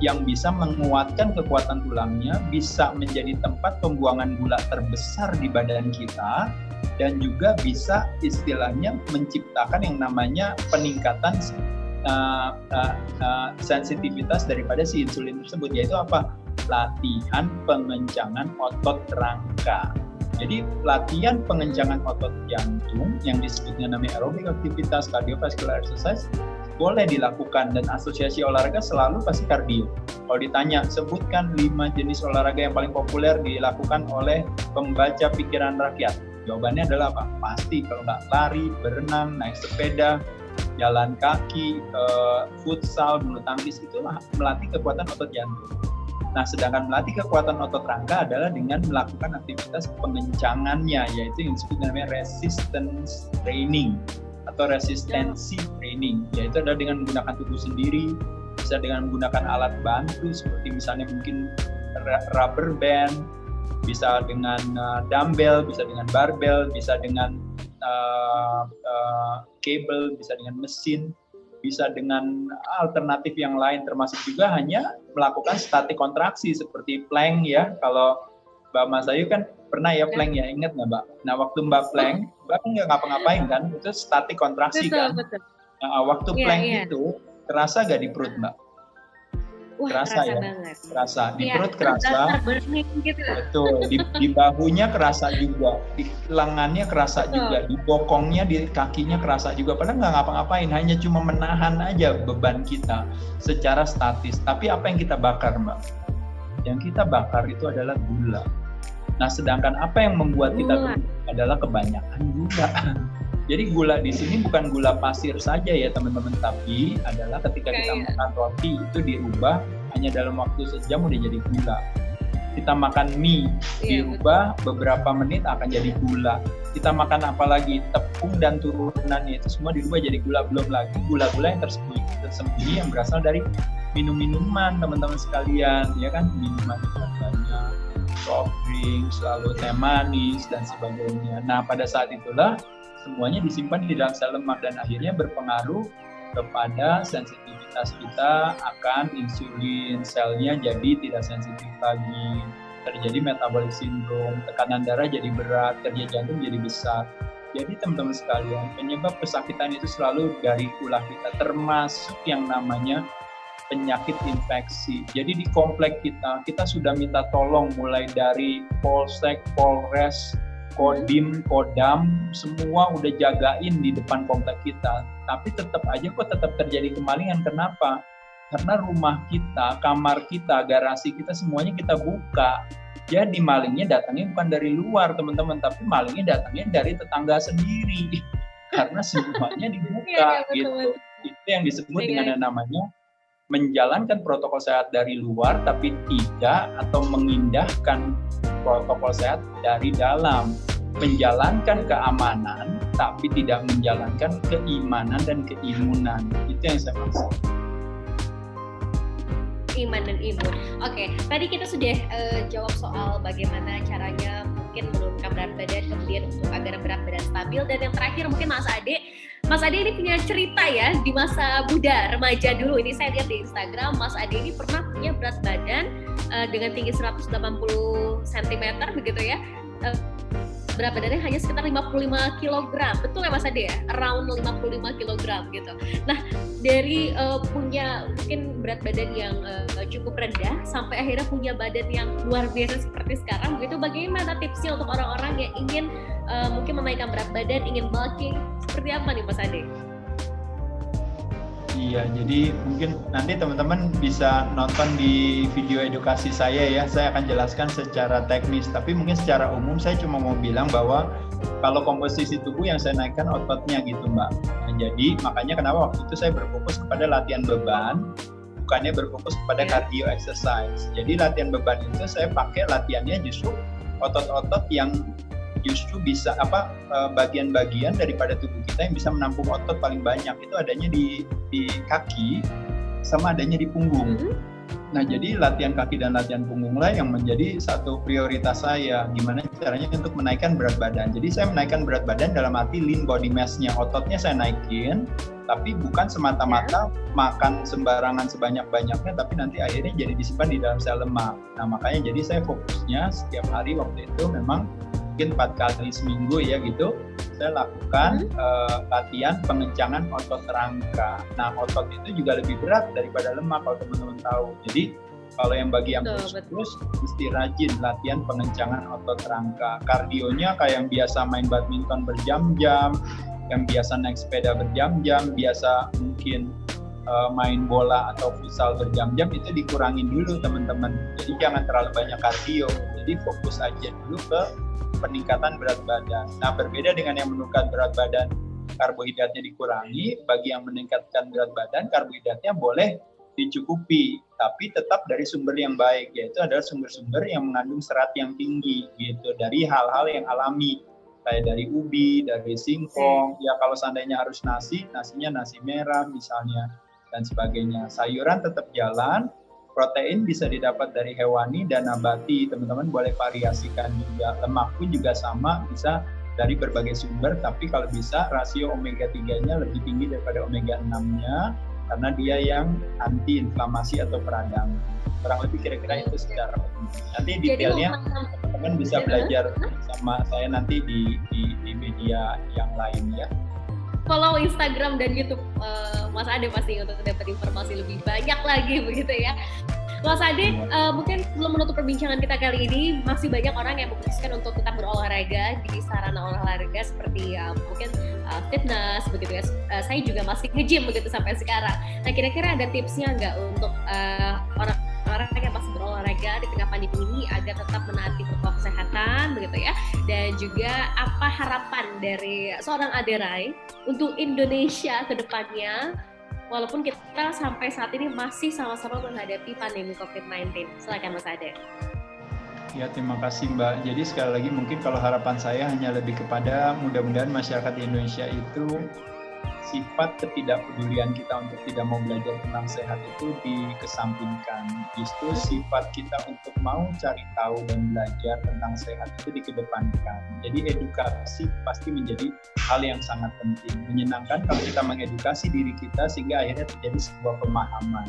yang bisa menguatkan kekuatan tulangnya, bisa menjadi tempat pembuangan gula terbesar di badan kita, dan juga bisa istilahnya menciptakan yang namanya peningkatan sensitivitas daripada si insulin tersebut, yaitu apa? Latihan pengencangan otot rangka. Jadi latihan pengencangan otot jantung yang disebutnya namanya aerobik aktivitas, cardiovascular exercise boleh dilakukan, dan asosiasi olahraga selalu pasti kardio. Kalau ditanya, sebutkan 5 jenis olahraga yang paling populer dilakukan oleh pembaca pikiran rakyat. Jawabannya adalah apa? Pasti kalau nggak lari, berenang, naik sepeda, jalan kaki, futsal, bulu tangkis, itu melatih kekuatan otot jantung. Nah, sedangkan melatih kekuatan otot rangka adalah dengan melakukan aktivitas pengencangannya, yaitu yang disebut namanya resistance training atau resistensi training, yaitu adalah dengan menggunakan tubuh sendiri, bisa dengan menggunakan alat bantu seperti misalnya mungkin rubber band, bisa dengan dumbbell, bisa dengan barbell, bisa dengan kabel, bisa dengan mesin, bisa dengan alternatif yang lain, termasuk juga hanya melakukan statik kontraksi seperti plank ya. Kalau Mbak Masayu kan pernah ya plank ya, ingat nggak Mbak? Nah waktu Mbak plank, Mbak kan nggak ngapa-ngapain kan, itu statik kontraksi kan. Nah, waktu plank itu kerasa nggak di perut Mbak? Wah, kerasa ya, banget. Kerasa di perut kerasa, gitu. Betul. Di bahunya kerasa juga, di lengannya kerasa juga, di bokongnya, di kakinya kerasa juga. Padahal nggak ngapa-ngapain, hanya cuma menahan aja beban kita secara statis. Tapi apa yang kita bakar Mbak? Yang kita bakar itu adalah gula. Nah, sedangkan apa yang membuat kita adalah kebanyakan gula. Jadi gula di sini bukan gula pasir saja ya teman-teman, tapi adalah ketika kita makan roti itu dirubah hanya dalam waktu sejam udah jadi gula. Kita makan mie dirubah beberapa menit akan jadi gula. Kita makan apa lagi? Tepung dan turunannya itu semua dirubah jadi gula. Belum lagi gula-gula yang tersembunyi yang berasal dari minum-minuman teman-teman sekalian, ya kan? Minuman banyak, soft drink, selalu teh manis dan sebagainya. Nah pada saat itulah semuanya disimpan di dalam sel lemak dan akhirnya berpengaruh kepada sensitivitas kita akan insulin. Selnya jadi tidak sensitif lagi, terjadi metabolic syndrome, tekanan darah jadi berat, kerja jantung jadi besar. Jadi teman-teman sekalian, penyebab kesakitan itu selalu dari ulah kita, termasuk yang namanya penyakit infeksi. Jadi di komplek kita sudah minta tolong mulai dari Polsek, Polres, Kodim, Kodam, semua udah jagain di depan komplek kita. Tapi tetap aja tetap terjadi kemalingan. Kenapa? Karena rumah kita, kamar kita, garasi kita semuanya kita buka. Jadi malingnya datangnya bukan dari luar teman-teman, tapi malingnya datangnya dari tetangga sendiri karena semuanya dibuka gitu. Itu yang disebut dengan yang namanya menjalankan protokol sehat dari luar tapi tidak atau mengindahkan protokol sehat dari dalam. Menjalankan keamanan tapi tidak menjalankan keimanan dan keimunan. Itu yang saya maksud. Iman dan imun. Oke, tadi kita sudah jawab soal bagaimana caranya mungkin menurunkan berat badan, kemudian untuk agar berat badan stabil, dan yang terakhir mungkin Mas Ade ini punya cerita ya di masa muda, remaja dulu. Ini saya lihat di Instagram, Mas Ade ini pernah punya berat badan dengan tinggi 180 cm begitu ya. Berat badannya hanya sekitar 55 kg, betul ya Mas Ade ya? Around 55 kg gitu. Nah, dari punya mungkin berat badan yang cukup rendah sampai akhirnya punya badan yang luar biasa seperti sekarang, begitu bagaimana tipsnya untuk orang-orang yang ingin mungkin menaikkan berat badan, ingin bulking, seperti apa nih Mas Ade? Iya, jadi mungkin nanti teman-teman bisa nonton di video edukasi saya ya. Saya akan jelaskan secara teknis, tapi mungkin secara umum saya cuma mau bilang bahwa kalau komposisi tubuh yang saya naikkan ototnya gitu Mbak. Nah, jadi makanya kenapa waktu itu saya berfokus kepada latihan beban, bukannya berfokus kepada cardio exercise. Jadi latihan beban itu saya pakai latihannya justru otot-otot yang justru bisa bagian-bagian daripada tubuh kita yang bisa menampung otot paling banyak itu adanya di kaki sama adanya di punggung. Nah, jadi latihan kaki dan latihan punggung lah yang menjadi satu prioritas saya. Gimana caranya untuk menaikkan berat badan. Jadi saya menaikkan berat badan dalam arti lean body mass-nya, ototnya saya naikin, tapi bukan semata-mata makan sembarangan sebanyak-banyaknya, tapi nanti akhirnya jadi disimpan di dalam sel lemak. Nah, makanya jadi saya fokusnya setiap hari waktu itu memang mungkin 4 kali seminggu ya gitu, saya lakukan latihan pengencangan otot rangka. Nah, otot itu juga lebih berat daripada lemak kalau teman-teman tahu. Jadi kalau yang bagi yang kurus mesti rajin latihan pengencangan otot rangka. Kardionya kayak yang biasa main badminton berjam-jam, yang biasa naik sepeda berjam-jam, biasa mungkin main bola atau futsal berjam-jam, itu dikurangin dulu teman-teman. Jadi jangan terlalu banyak kardio. Jadi fokus aja dulu ke peningkatan berat badan. Nah, berbeda dengan yang menurunkan berat badan, karbohidratnya dikurangi. Bagi yang meningkatkan berat badan, karbohidratnya boleh dicukupi, tapi tetap dari sumber yang baik, yaitu adalah sumber-sumber yang mengandung serat yang tinggi, gitu, dari hal-hal yang alami, kayak dari ubi, dari singkong. Ya kalau seandainya harus nasinya nasi merah misalnya, dan sebagainya. Sayuran tetap jalan. Protein bisa didapat dari hewani dan nabati, teman-teman boleh variasikan juga. Lemak pun juga sama, bisa dari berbagai sumber, tapi kalau bisa rasio omega 3-nya lebih tinggi daripada omega 6-nya, karena dia yang anti inflamasi atau peradang. Kurang lebih kira-kira itu secara nanti detailnya teman-teman bisa belajar sama saya nanti di media yang lain ya. Follow Instagram dan YouTube Mas Ade pasti untuk dapat informasi lebih banyak lagi begitu ya. Mas Ade, mungkin sebelum menutup perbincangan kita kali ini, masih banyak orang yang memutuskan untuk tetap berolahraga di sarana olahraga seperti mungkin fitness begitu ya. Saya juga masih nge-gym begitu sampai sekarang. Nah, kira-kira ada tipsnya nggak untuk orang-orang yang masih berolahraga di tengah pandemi ini agar tetap menaati protokol kesehatan begitu ya? Dan juga apa harapan dari seorang Ade Rai untuk Indonesia ke depannya, walaupun kita sampai saat ini masih sama-sama menghadapi pandemi COVID-19. Silakan Mas Ade. Ya, terima kasih Mbak. Jadi sekali lagi mungkin kalau harapan saya hanya lebih kepada mudah-mudahan masyarakat di Indonesia itu sifat ketidakpedulian kita untuk tidak mau belajar tentang sehat itu dikesampingkan. Justru sifat kita untuk mau cari tahu dan belajar tentang sehat itu dikedepankan. Jadi edukasi pasti menjadi hal yang sangat penting. Menyenangkan kalau kita mengedukasi diri kita sehingga akhirnya terjadi sebuah pemahaman.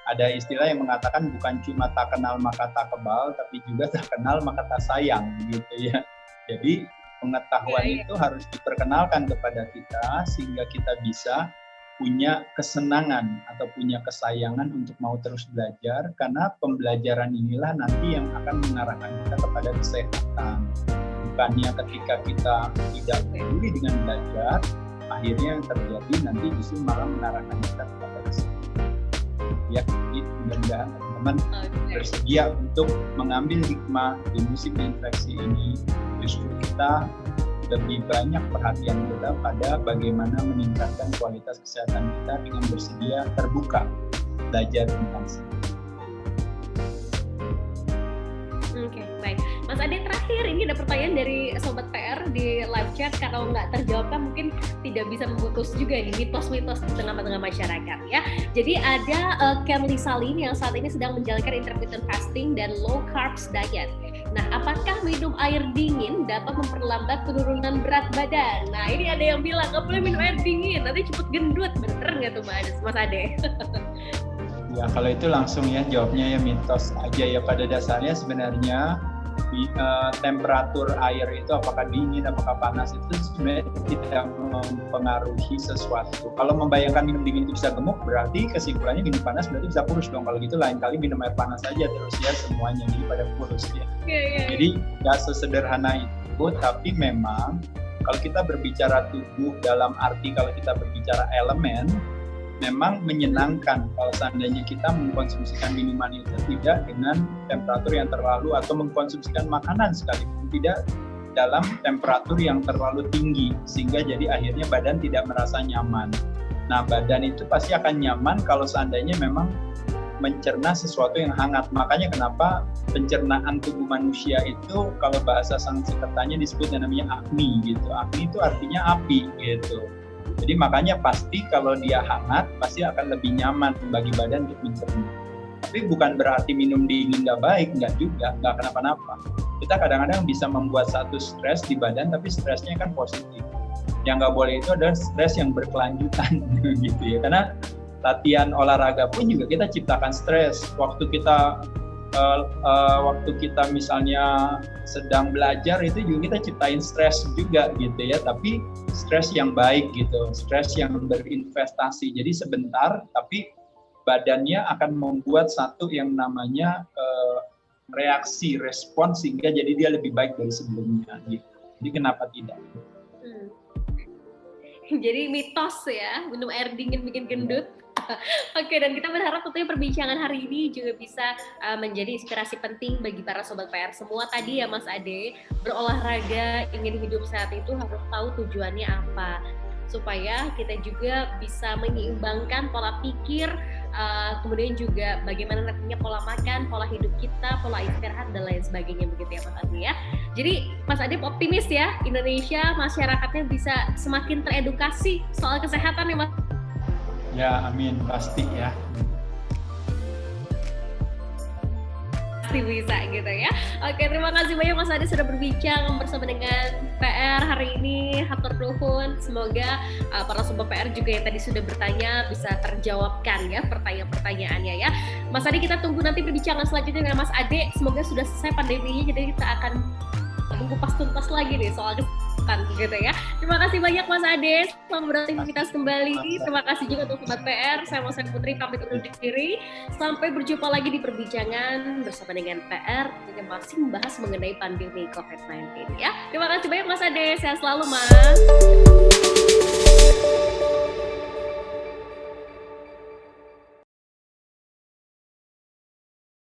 Ada istilah yang mengatakan bukan cuma tak kenal maka tak kebal, tapi juga tak kenal maka tak sayang, gitu ya. Jadi pengetahuan itu harus diperkenalkan kepada kita sehingga kita bisa punya kesenangan atau punya kesayangan untuk mau terus belajar, karena pembelajaran inilah nanti yang akan mengarahkan kita kepada kesehatan. Bukannya ketika kita tidak peduli dengan belajar, akhirnya yang terjadi nanti justru malah mengarahkan kita kepada kesehatan. Ya, Jadi mudah-mudahan teman-teman bersedia untuk mengambil hikmah di musim infeksi ini. Justru kita lebih banyak perhatian kita pada bagaimana meningkatkan kualitas kesehatan kita dengan bersedia terbuka belajar tentang Oke, baik. Mas Ade, terakhir ini ada pertanyaan dari Sobat PR di live chat. Kalau nggak terjawabkan mungkin tidak bisa memutus juga nih mitos-mitos di tengah-tengah masyarakat ya. Jadi ada Kenly Salim yang saat ini sedang menjalankan intermittent fasting dan low carbs diet. Nah, apakah minum air dingin dapat memperlambat penurunan berat badan? Nah, ini ada yang bilang nggak boleh minum air dingin, nanti cepet gendut. Bener nggak tuh Mas Ade? Ya, kalau itu langsung ya jawabnya ya mitos aja ya. Pada dasarnya sebenarnya temperatur air itu apakah dingin, apakah panas itu sebenarnya tidak mempengaruhi sesuatu. Kalau membayangkan minum dingin itu bisa gemuk, berarti kesimpulannya minum panas berarti bisa kurus dong. Kalau gitu lain kali minum air panas aja terus ya semuanya jadi pada kurus ya. Jadi nggak sesederhana itu, tapi memang kalau kita berbicara tubuh dalam arti kalau kita berbicara elemen, memang menyenangkan kalau seandainya kita mengkonsumsikan minuman itu tidak dengan temperatur yang terlalu atau mengkonsumsikan makanan sekalipun tidak dalam temperatur yang terlalu tinggi sehingga jadi akhirnya badan tidak merasa nyaman. Nah, badan itu pasti akan nyaman kalau seandainya memang mencerna sesuatu yang hangat. Makanya kenapa pencernaan tubuh manusia itu kalau bahasa Sanskertanya disebut namanya Agni gitu. Agni itu artinya api gitu. Jadi makanya pasti kalau dia hangat pasti akan lebih nyaman bagi badan untuk mencerna. Tapi bukan berarti minum dingin nggak baik, nggak juga, nggak kenapa-napa. Kita kadang-kadang bisa membuat satu stres di badan tapi stresnya kan positif. Yang nggak boleh itu adalah stres yang berkelanjutan gitu ya. Karena latihan olahraga pun juga kita ciptakan stres. Waktu kita misalnya sedang belajar itu juga kita ciptain stres juga gitu ya, tapi stres yang baik gitu, stres yang berinvestasi. Jadi sebentar tapi badannya akan membuat satu yang namanya reaksi, respon sehingga jadi dia lebih baik dari sebelumnya gitu. Jadi kenapa tidak? Jadi mitos ya, minum air dingin bikin gendut. Oke, dan kita berharap tentunya perbincangan hari ini juga bisa menjadi inspirasi penting bagi para Sobat PR semua. Tadi ya Mas Ade, berolahraga, ingin hidup sehat itu harus tahu tujuannya apa. Supaya kita juga bisa menyeimbangkan pola pikir, kemudian juga bagaimana nantinya pola makan, pola hidup kita, pola istirahat, dan lain sebagainya begitu ya Mas Ade ya. Jadi Mas Ade optimis ya, Indonesia masyarakatnya bisa semakin teredukasi soal kesehatan ya Mas. Ya, amin, pasti ya. Pasti bisa gitu ya. Oke, terima kasih banyak Mas Ade sudah berbincang bersama dengan PR hari ini. Hatur nuhun. Semoga para Sobat PR juga yang tadi sudah bertanya bisa terjawabkan ya pertanyaan-pertanyaannya ya. Mas Ade, kita tunggu nanti perbincangan selanjutnya dengan Mas Ade. Semoga sudah selesai pandeminya, jadi kita akan mengupas tuntas lagi nih soal kesehatan gitu ya. Terima kasih banyak Mas Ade, selamat beraktivitas kembali. Terima kasih juga untuk Sobat PR. Saya Mausa Putri pamit undur diri. Sampai berjumpa lagi di perbincangan bersama dengan PR yang masih membahas mengenai pandemi COVID-19 ya. Terima kasih banyak Mas Ade, sehat selalu Mas.